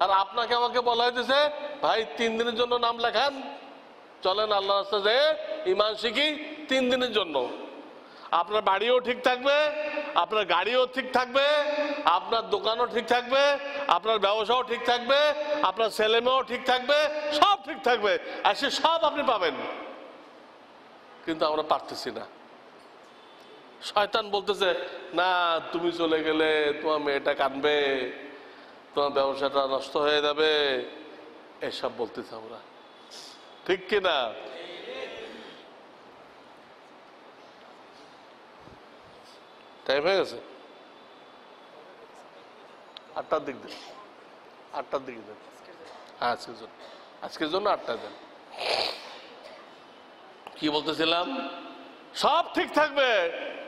আর আপনাকে আমাকে বলা হয়েছে ভাই 3 দিনের জন্য নাম লেখান, চলেন আল্লাহর রাস্তায় যে ইমান শিখি 3 দিনের জন্য। আপনার বাড়িও ঠিক থাকবে, আপনার গাড়িও ঠিক থাকবে, আপনার দোকানও ঠিক থাকবে, আপনার ব্যবসাও ঠিক থাকবে, আপনার ছেলেমেয়েও ঠিক থাকবে, সব ঠিক থাকবে, আর সে সব আপনি পাবেন। কিন্তু আমরা পারতেছি না। শয়তান বলতেছে না, তুমি চলে গেলে তোমার মেয়েটা কাঁদবে, তোমার ব্যবসাটা নষ্ট হয়ে যাবে, এসব বলতেছে আমরা, ঠিক কিনা? টাইম হয়ে গেছে, 8টার দিক দেন, 8টার দিকে দেন। হ্যাঁ, আজকের জন্য 8টায় দেন। কি বলতেছিলাম? সব ঠিক থাকবে,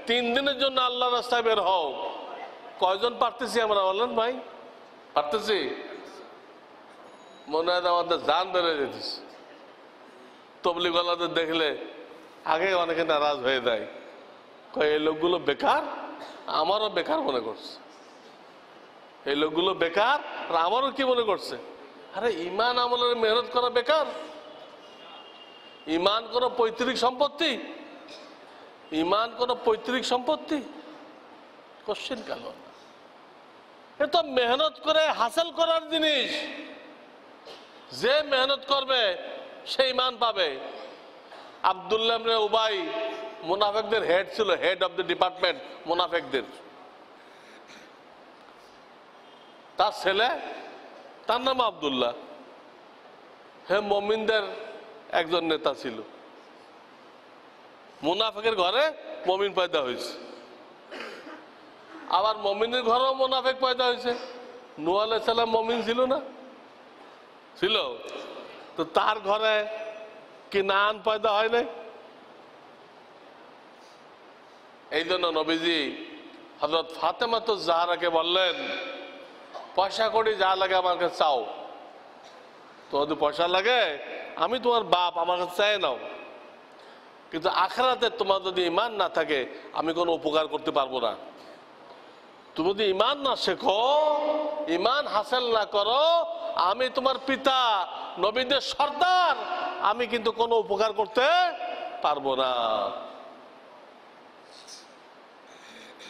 3 দিনের জন্য আল্লাহ রাস্তায় বের হও। কয়জন পারতেছি আমরা বলেন ভাই? পারতেছি? মনে হয় আমাদের জান বেড়ে যেতেছে। তবলিগওয়ালাদের দেখলে আগে অনেকে নারাজ হয়ে যায়, এই লোকগুলো বেকার, আমারও বেকার মনে করছে। এই লোকগুলো বেকার আর আমারও কি মনে করছে, আরে ইমান আমলের মেহনত করা বেকার? ইমান কোন পৈতৃক সম্পত্তি? ইমান কোন পৈতৃক সম্পত্তি? কোশ্চেন কেন? এ তো মেহনত করে হাসিল করার জিনিস। যে মেহনত করবে সে ইমান পাবে। আব্দুল্লাহ ইবনে উবাই মুনাফিকদের হেড ছিল, হেড অফ দ্য ডিপার্টমেন্ট মুনাফিকদের। তার ছেলে, তার নাম আব্দুল্লাহ, হে মুমিনদের একজন নেতা ছিল। মুনাফিকের ঘরে মুমিন পয়দা হয়েছে, আবার মুমিনের ঘরেও মুনাফিক পয়দা হয়েছে। নূহ আলাইহিস সালাম মুমিন ছিল না? ছিল। তো তার ঘরে কিনান পয়দা হয় নাই? এই জন্য নবীজি হযরত ফাতেমাতুজ জাহরাকে বললেন, পয়সা কড়ি যা লাগে আমার কাছে চাও, তো যদি পয়সা লাগে আমি তোমার বাপ, আমার কাছে চাই নাও, কিন্তু আখিরাতে তোমার যদি ইমান না থাকে আমি কোনো উপকার করতে পারবো না। তুমি যদি ইমান না শেখো, ইমান হাসিল না করো, আমি তোমার পিতা নবীদের সর্দার, আমি কিন্তু কোনো উপকার করতে পারবো না।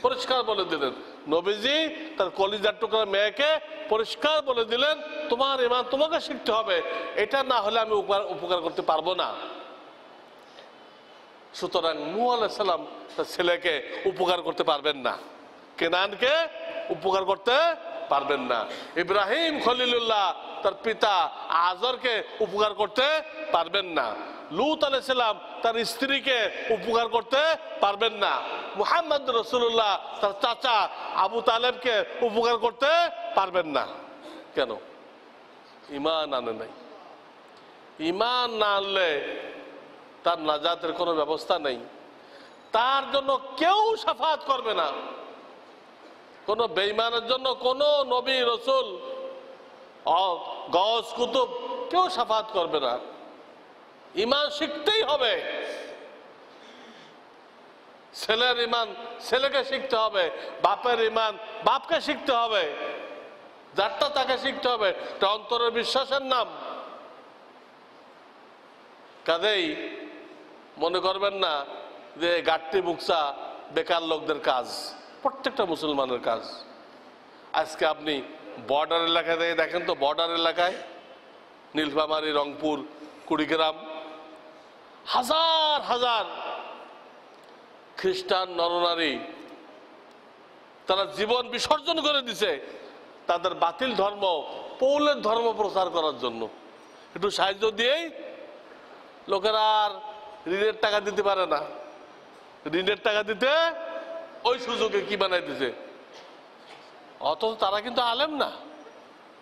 পরিষ্কার বলে দিলেন নবীজি তার কলিজার টুকরা মেয়েকে, পরিষ্কার বলে দিলেন তোমার ইমান তোমাকে শিখতে হবে, এটা না হলে আমি উপকার করতে পারবো না। সুতরাং নূহ আলাইহিস সালাম তার ছেলেকে উপকার করতে পারবেন না, কেনানকে উপকার করতে পারবেন না, ইব্রাহিম খলিলুল্লাহ তার পিতা আজরকে উপকার করতে পারবেন না, লূত আলাইহিস সালাম তার স্ত্রীকে উপকার করতে পারবেন না, মুহাম্মদ রাসূলুল্লাহ তার চাচা আবু তালেবকে উপকার করতে পারবেন না। কেন? ঈমান আনে নাই। ঈমান না আনলে তার নাজাতের কোনো ব্যবস্থা নেই। তার জন্য কেউ শাফাত করবে না। কোন বেঈমানের জন্য কোন নবী রাসূল গাউস কুতুব কেউ শাফাত করবে না। ঈমান শিখতেই হবে। ছেলের ঈমান ছেলেকে শিখতে হবে, বাপের ঈমান বাপকে শিখতে হবে, যারটা তাকে শিখতে হবে। এটা অন্তরের বিশ্বাসের নাম। কাজেই মনে করবেন না যে গাট্টি মুকসা বেকার লোকদের কাজ, প্রত্যেকটা মুসলমানের কাজ। আজকে আপনি বর্ডার এলাকায় দেখেন তো, বর্ডার এলাকায় নীলফামারী, রংপুর, কুড়িগ্রাম, হাজার হাজার খ্রিস্টান নরনারী তারা জীবন বিসর্জন করে দিছে তাদের বাতিল ধর্ম, পৌলের ধর্ম প্রচার করার জন্য। একটু সাহায্য দিয়েই লোকেরা আর ঋণের টাকা দিতে পারে না। ঋণের টাকা দিতে ওই সুযোগে কি বানাই দিছে, অথচ তারা কিন্তু আলেম না,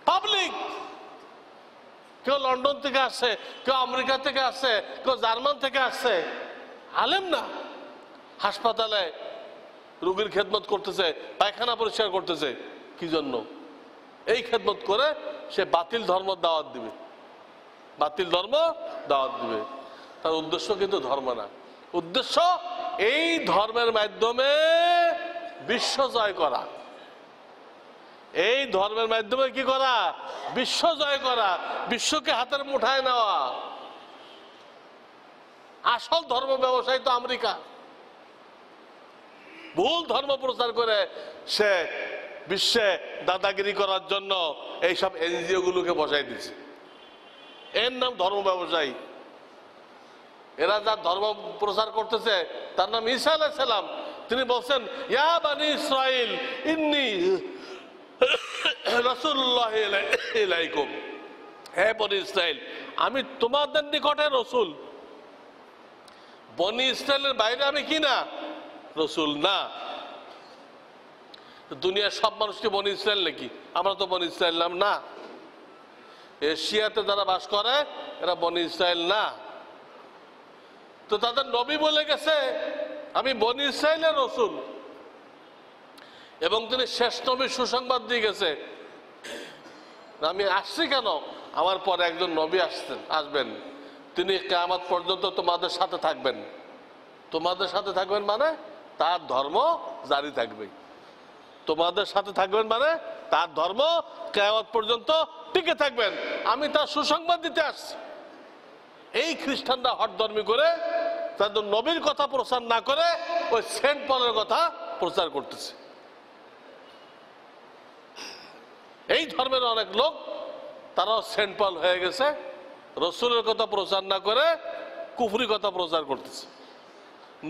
পাবলিক। কেউ লন্ডন থেকে আসছে, কেউ আমেরিকা থেকে আসছে, কেউ জার্মান থেকে আসছে, আলেম না। হাসপাতালে রোগীর খেদমত করতেছে, পায়খানা পরিষ্কার করতেছে। কি জন্য? এই খেদমত করে সে বাতিল ধর্ম দাওয়াত দিবে, বাতিল ধর্ম দাওয়াত দিবে। তার উদ্দেশ্য কিন্তু ধর্ম না, উদ্দেশ্য এই ধর্মের মাধ্যমে বিশ্ব জয় করা, এই ধর্মের মাধ্যমে কি করা? বিশ্ব জয় করা, বিশ্বকে হাতের মুঠায় নেওয়া। আসল ধর্ম ব্যবসায়ী তো আমেরিকা। ভুল ধর্ম প্রচার করে সে বিশ্বে দাদাগিরি করার জন্য এইসব এনজিও গুলোকে বসাই দিচ্ছে। এর নাম ধর্ম ব্যবসায়ী। এরা যা ধর্ম প্রচার করতেছে তার নাম ঈসা আলাইহিস সালাম। তিনি বলছেন, ইয়া বানি ইসরাইল ইন্নী রাসূলুল্লাহ ইলাইকুম, হে বনি ইসরাইল, আমি তোমাদের নিকটে রসুল। বনি ইসরাইলের বাইরে আমি কি না? রসুল না। দুনিয়ার সব মানুষকে বনি ইসরাইল নাকি? আমরা তো বনি ইসরাইল নাম না। এশিয়াতে যারা বাস করে এরা বনি ইসরাইল না। তো তাদের নবী বলে গেছে আমি বনি ইসরাইলের রসুল, এবং তিনি শেষ নবীর সুসংবাদ দিয়ে গেছে। আমি আসছি কেন? আমার পরে একজন নবী আসবেন, তিনি কিয়ামত পর্যন্ত তোমাদের সাথে থাকবেন। তোমাদের সাথে থাকবেন মানে তার ধর্ম জারি থাকবে। তোমাদের সাথে থাকবেন মানে তার ধর্ম কিয়ামত পর্যন্ত টিকে থাকবেন। আমি তার সুসংবাদ দিতে আসছি। এই খ্রিস্টানরা হঠধর্মী করে তাদের নবীর কথা প্রচার না করে ওই সেন্ট পলের কথা প্রচার করতেছে। এই ধর্মের অনেক লোক তারাও সেন্ট পল হয়ে গেছে, রসুলের কথা প্রচার না করে কুফরি কথা প্রচার করতেছে।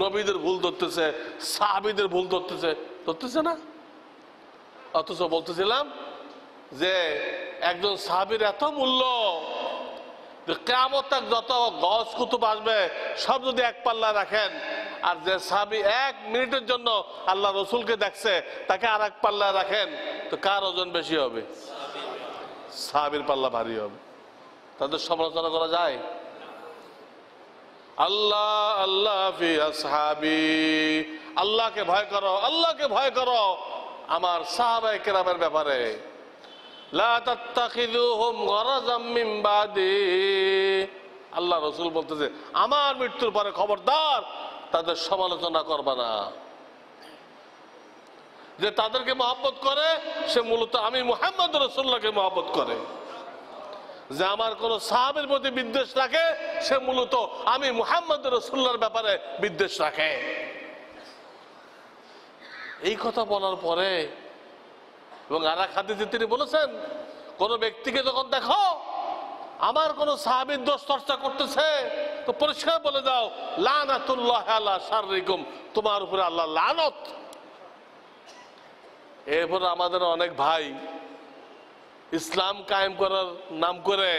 নবীদের ভুল ধরতেছে, সাহাবীদের ভুল ধরতেছে না। অথচ বলতেছিলাম যে একজন সাহাবীর এত মূল্য, কিয়ামত যত গজ কুতুব আসবে সব যদি এক পাল্লা রাখেন, আর যে সাহাবী 1 মিনিটের জন্য আল্লাহ রসুলকে দেখছে তাকে আর এক পাল্লা রাখেন, তো কার ওজন বেশি হবে? সাহাবীর পাল্লা ভারী হবে। তাদের সমালোচনা করা যায়? আল্লাহ আল্লাহ ফি আসহাবি, আল্লাহকে ভয় করো, আল্লাহকে ভয় করো আমার সাহাবায়ে কেরামের ব্যাপারে। লা তাত্তাখিযুহুম গরাযাম মিন বাদি, আল্লাহ রাসূল বলতেছে আমার মৃত্যুর পরে খবরদার তাদের সমালোচনা করবা না। যে তাদেরকে মহব্বত করে সে মূলত আমি মুহাম্মদ রাসূলুল্লাহকে মহব্বত করে। যে আমার কোন সাহাবীর প্রতি বিদ্বেষ রাখে সে মূলত আমি মুহাম্মদ রাসূলুল্লাহর ব্যাপারে বিদ্বেষ রাখে। এই কথা বলার পরে এবং আর এক হাদিসে তিনি বলেছেন, কোন ব্যক্তিকে যখন দেখো আমার কোন সাহাবীর দোষ চর্চা করতেছে তো পরিষ্কার বলে দাও লানাতুল্লাহ আলা শাররিকুম, তোমার উপরে আল্লাহ লানত। এরপর আমাদের অনেক ভাই ইসলাম কায়েম করার নাম করে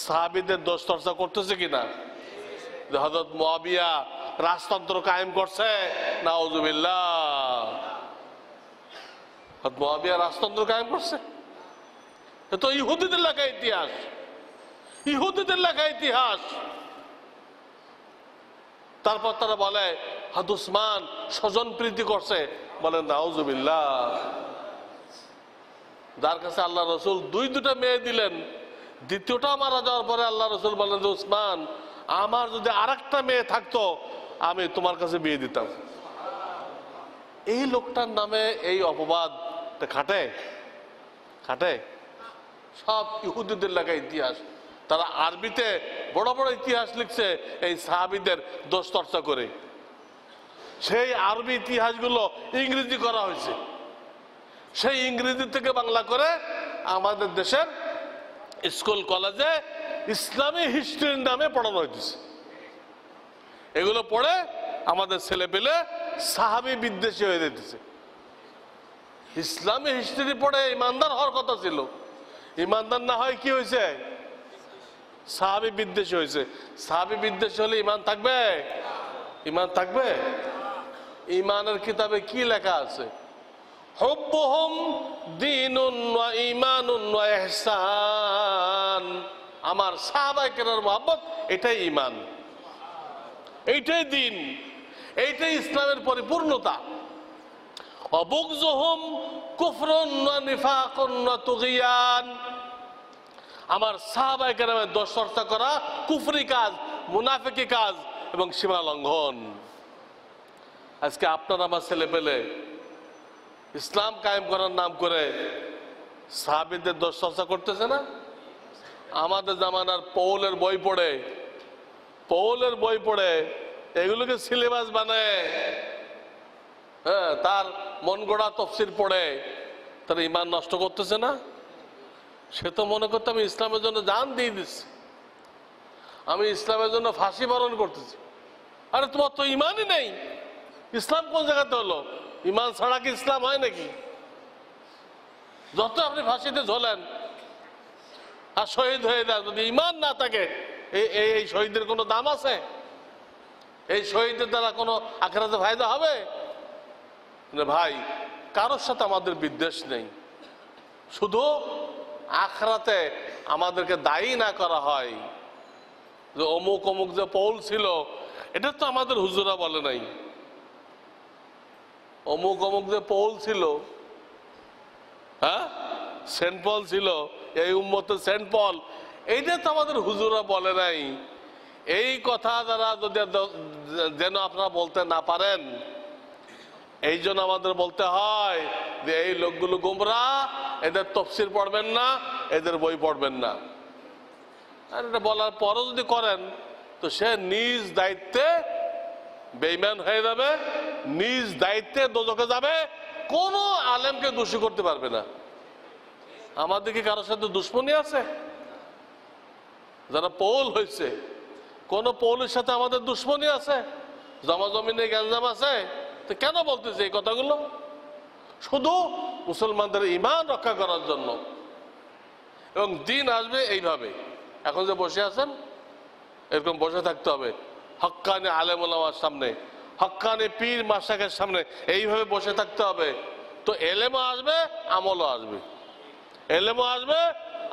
সাহাবীদের দোষ চর্চা করতেছে কিনা? হযরত মুআবিয়া রাজতন্ত্র কায়েম করছে, নাউযুবিল্লাহ। হযরত মুআবিয়া রাজতন্ত্র কায়েম করছে, তো ইহুদিদের লেখা ইতিহাস, ইহুদিদের লেখা ইতিহাস। তারপর তারা বলে হযরত উসমান স্বজন প্রীতি করছে, বলেন নাউযুবিল্লাহ। যার কাছে আল্লাহ রসুল দুইটা মেয়ে দিলেন, দ্বিতীয়টা মারা যাওয়ার পরে আল্লাহ রসুল বলেন যে উসমান আমার যদি আরেকটা মেয়ে থাকতো আমি তোমার কাছে বিয়ে দিতাম। এই লোকটার নামে এই অপবাদ খাটে খাটে সব ইহুদিদের লেখা ইতিহাস। তারা আরবিতে বড় বড় ইতিহাস লিখছে এই সাহাবীদের দোষ চর্চা করে। সেই আরবি ইতিহাসগুলো ইংরেজি করা হয়েছে, সেই ইংরেজি থেকে বাংলা করে আমাদের দেশের স্কুল কলেজে ইসলামী হিস্ট্রির নামে পড়ানো হইতেছে। এগুলো পড়ে আমাদের ছেলে পেলে সাহাবী বিদ্বেষী হয়ে যেতেছে। ইসলামী হিস্ট্রি পড়ে ইমানদার হওয়ার কথা ছিল, ইমানদার না হয় কি হয়েছে? সাহাবী বিদ্বেষী হয়েছে। সাহাবী বিদ্বেষী হলে ইমান থাকবে? ইমান থাকবে? ইমানের কিতাবে কি লেখা আছে? হুব্বুহুম দীনুন ওয়া ঈমানুন ওয়া ইহসান, আমার সাহাবায়ে কেরামের মহব্বত এটাই ঈমান, এইটাই দ্বীন, এইটাই ইসলামের পরিপূর্ণতা। ওয়া বুগযুহুম কুফরুন ওয়া নিফাকুন ওয়া তুগয়ান, আমার সাহাবায়ে কেরামের দোষ চর্চা করা কুফরি কাজ, মুনাফিকি কাজ এবং সীমা লঙ্ঘন। আজকে আপনার আমার ছেলে পেলে ইসলাম কায়েম করার নাম করে সাহাবীদের দোষ চর্চা করতেছে না? আমাদের জামানার পৌলের বই পড়ে এগুলোকে সিলেবাস বানায়, হ্যাঁ, তার মন গড়া তফসির পড়ে তার ইমান নষ্ট করতেছে না? সে তো মনে করতে আমি ইসলামের জন্য জান দিয়ে দিচ্ছি, আমি ইসলামের জন্য ফাঁসি বরণ করতেছি। আরে তোমার তো ইমানই নেই, ইসলাম কোন জায়গাতে হলো? ইমান ছাড়া কি ইসলাম হয় নাকি? যত আপনি ফাঁসিতে ঝোলেন আর শহীদ হয়ে যান, যদি ইমান না থাকে এই শহীদের কোনো দাম আছে? এই শহীদের দ্বারা কোনো আখিরাতে ফায়দা হবে? ভাই, কারোর সাথে আমাদের বিদ্বেষ নেই, শুধু আখিরাতে আমাদেরকে দায়ী না করা হয় যে অমুক অমুক যে পৌল ছিল, এটা তো আমাদের হুজুরা বলে নাই। অমুক অমুক যে পৌল ছিল, হ্যাঁ, সেন্ট পল ছিল, এই উম্মতে সেন্ট পল, এইটা তো আমাদের হুজুরা বলে নাই। এই কথা যারা যদি যেন আপনারা বলতে না পারেন, এই জন্য আমাদের বলতে হয় যে এই লোকগুলো গোমরাহ, এদের তাফসীর পড়বেন না, এদের বই পড়বেন না। আর এটা বলার পরও যদি করেন তো সে নিজ দায়িত্বে বেঈমান হয়ে যাবে, নিজ দায়িত্বে দোজখে যাবে, কোনো আলেমকে দোষী করতে পারবে না। আমাদের কি কারোর সাথে দুশ্মনী আছে? যারা পৌল হয়েছে, কোন পৌলের সাথে আমাদের দুশ্মনী আছে? জমাজমিনে গ্যাঞ্জাম আছে? তো কেন বলতেছে এই কথাগুলো? শুধু মুসলমানদের ঈমান রক্ষা করার জন্য। এবং দিন আসবে এইভাবে, এখন যে বসে আছেন এরকম বসে থাকতে হবে হক্কানি আলেম ওলামার সামনে, হক্কানি পীর মাশায়েখের সামনে, এইভাবে বসে থাকতে হবে। তো এলেমও আসবে, আমলও আসবে, এলেমও আসবে,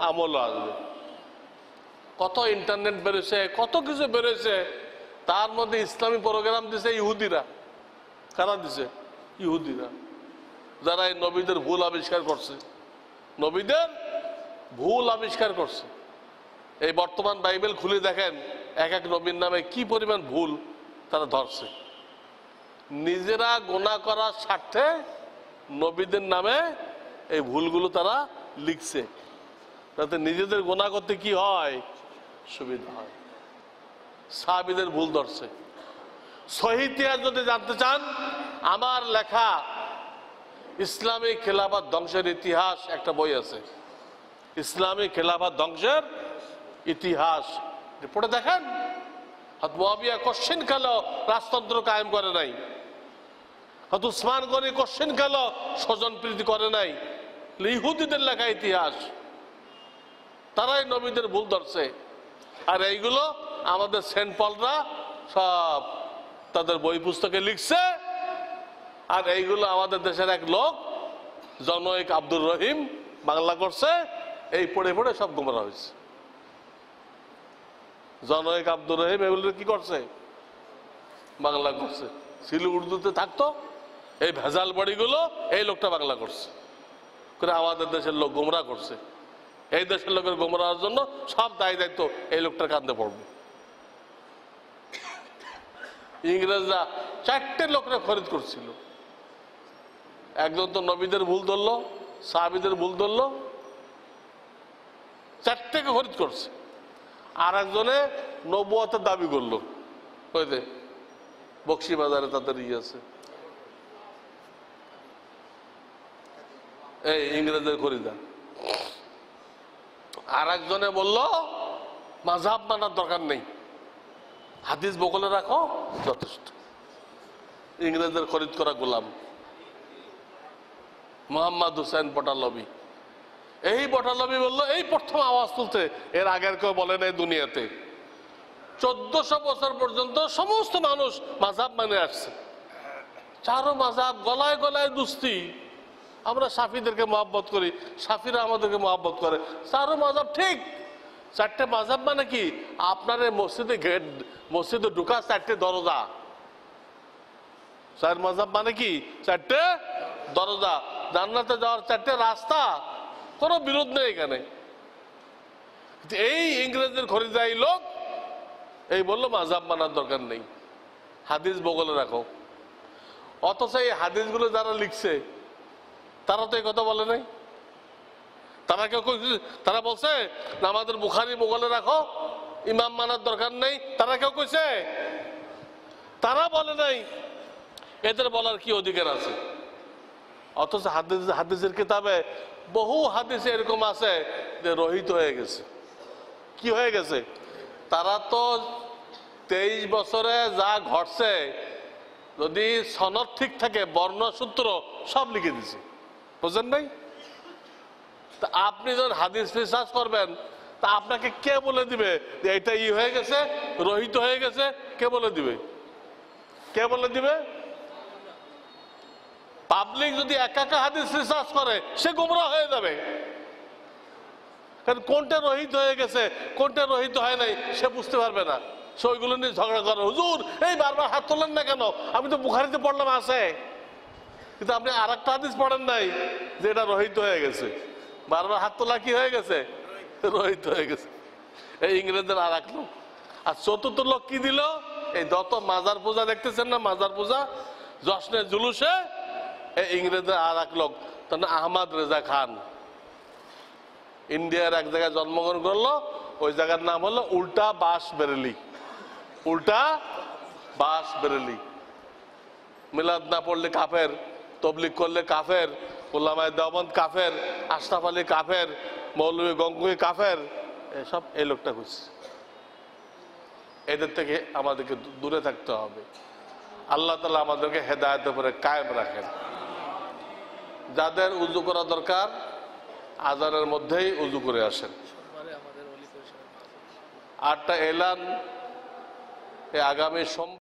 আমলও আসবে। কত ইন্টারনেট বেরোছে, কত কিছু বেরোছে, তার মধ্যে ইসলামী প্রোগ্রাম দিছে ইহুদিরা। কারা দিছে? ইহুদিরা, যারা এই নবীদের ভুল আবিষ্কার করছে, নবীদের ভুল আবিষ্কার করছে। এই বর্তমান বাইবেল খুলে দেখেন, এক এক নবীর নামে কি পরিমাণ ভুল তারা ধরছে। নিজেরা গুনাহ করার স্বার্থে নবীদের নামে এই ভুলগুলো তারা লিখছে, তাতে নিজেদের গুনাহ করতে কি হয়? সুবিধা হয়। সাহাবীদের ভুল ধরছে। সহিহ ইতিহাস যদি জানতে চান, আমার লেখা ইসলামী খেলাফত ধ্বংসের ইতিহাস একটা বই আছে, ইসলামী খেলাফত ধ্বংসের ইতিহাস, পড়ে দেখেন। হযরত মুয়াবিয়া কোশ্চেন কাল রাজতন্ত্র কায়েম করে নাই, হযরত উসমান গনি কোশ্চেন কাল স্বজন প্রীতি করে নাই। ইহুদিদের লেখা ইতিহাস, তারাই নবীদের ভুল ধরছে। আর এইগুলো আমাদের সেন্ট পলরা সব তাদের বই পুস্তকে লিখছে। আর এইগুলো আমাদের দেশের এক লোক জনৈক আব্দুর রহিম বাংলা করছে, এই পড়ে পড়ে সব গোমরা হয়েছে। জনৈক আব্দুর রহিম এগুলো কি করছে? বাংলা করছে। ছিল উর্দুতে থাকতো, এই ভেজাল বড়িগুলো এই লোকটা বাংলা করছে করে আমাদের দেশের লোক গোমরা করছে। এই দেশের লোকের গোমরার জন্য সব দায় দায়িত্ব এই লোকটার কাঁধে পড়বে। ইংরেজরা 4টে লোকরা খরিদ করছিল। একজন তো নবীদের ভুল ধরলো, সাহাবীদের ভুল ধরলো, 4টেকে খরিদ করছে। আর একজনে নবুয়তের দাবি করলো, ওই যে বকশিবাজারে তাদের আছে, এই ইংরেজের খরিদা। আর একজনে বললো মাযহাব মানার দরকার নেই, হাদিস বগলে রাখো যথেষ্ট। ইংরেজের খরিদ করা গোলাম মোহাম্মদ হুসেন বটালবি। এই বটালবি বললো, এই প্রথম আওয়াজ তুলতে, এর আগের কেউ বলে নাই দুনিয়াতে। 1400 বছর পর্যন্ত সমস্ত মানুষ মাযহাব মানে আসছে, চারো মাযহাব গলায় গলায় দুস্তি। আমরা শাফিদেরকে মহব্বত করি, শাফিরা আমাদেরকে মহব্বত করে। চারো মাযহাব ঠিক। 4টে মাযহাব মানে কি? আপনার মসজিদে গেট, মসজিদে ঢুকা 4টে দরজা। 4 মাযহাব মানে কি? 4টে দরজা, জান্নাতে যাওয়ার 4টে রাস্তা, কোনো বিরোধ নেই এখানে। এই ইংরেজের খরিদাই লোক এই বললো মাযহাব মানার দরকার নেই, হাদিস বগলে রাখো। অথচ এই হাদিসগুলো যারা লিখছে তারা তো এই কথা বলে নাই। তারা কেউ তারা বলছে না আমাদের বুখারী মোগলে রাখো, ইমাম মানার দরকার নেই, তারা কেউ কইছে? তারা বলে নাই। এদের বলার কি অধিকার আছে? অথচ হাদিসের কিতাবে বহু হাদিসে এরকম আছে যে রহিত হয়ে গেছে। কি হয়ে গেছে? তারা তো 23 বছরে যা ঘটছে যদি সনদ ঠিক থাকে, বর্ণসূত্র সব লিখে দিছে, বুঝলেন নাই? তা আপনি যখন হাদিস রিসার্চ করবেন, তা আপনাকে কে বলে দিবে যে এটা হয়ে গেছে, রহিত হয়ে গেছে? কে বলে দিবে? কে বলে দিবে? পাবলিক যদি একা হাদিস রিসার্চ করে সে গোমরা হয়ে যাবে। কারণ কোনটা রহিত হয়ে গেছে কোনটা রহিত হয় নাই সে বুঝতে পারবে না। সে ওইগুলো নিয়ে ঝগড়া করে, হুজুর এই বারবার হাত তোলেন না কেন? আমি তো বুখারীতে পড়লাম আছে, কিন্তু আপনি আর একটা হাদিস পড়েন নাই যে এটা রহিত হয়ে গেছে। বারবার হাত তোলা কি হয়ে গেছে? রহিত হয়ে গেছে। এই ইংরেজদের আর এক লোক। আর চতুর্থ লোক কি দিল? এই যত মাজার পূজা দেখতেছেন না, মাজার পূজা জশ্নে জুলুসে, এই ইংরেজদের আর এক লোক, তার নাম আহমদ রেজা খান। ইন্ডিয়ার এক জায়গায় জন্মগ্রহণ করলো, ওই জায়গার নাম হলো উল্টা বাস বেরেলি। উল্টা বাস বেরেলি। মিলাদ না পড়লে কাফের, তবলিগ করলে কাফের, উলামায়ে দেওবন্দ কাফের, আশরাফ আলী কাফের, মৌলভী গঙ্গুহি কাফের। এসব এই লোকটা খুঁজছে। এদের থেকে আমাদেরকে দূরে থাকতে হবে। আল্লাহ তাআলা আমাদেরকে হেদায়েতের উপরে কায়েম রাখেন। যাদের উযু করা দরকার আজানের মধ্যেই উযু করে আসেন। আটটা এলান আগামী সোমবার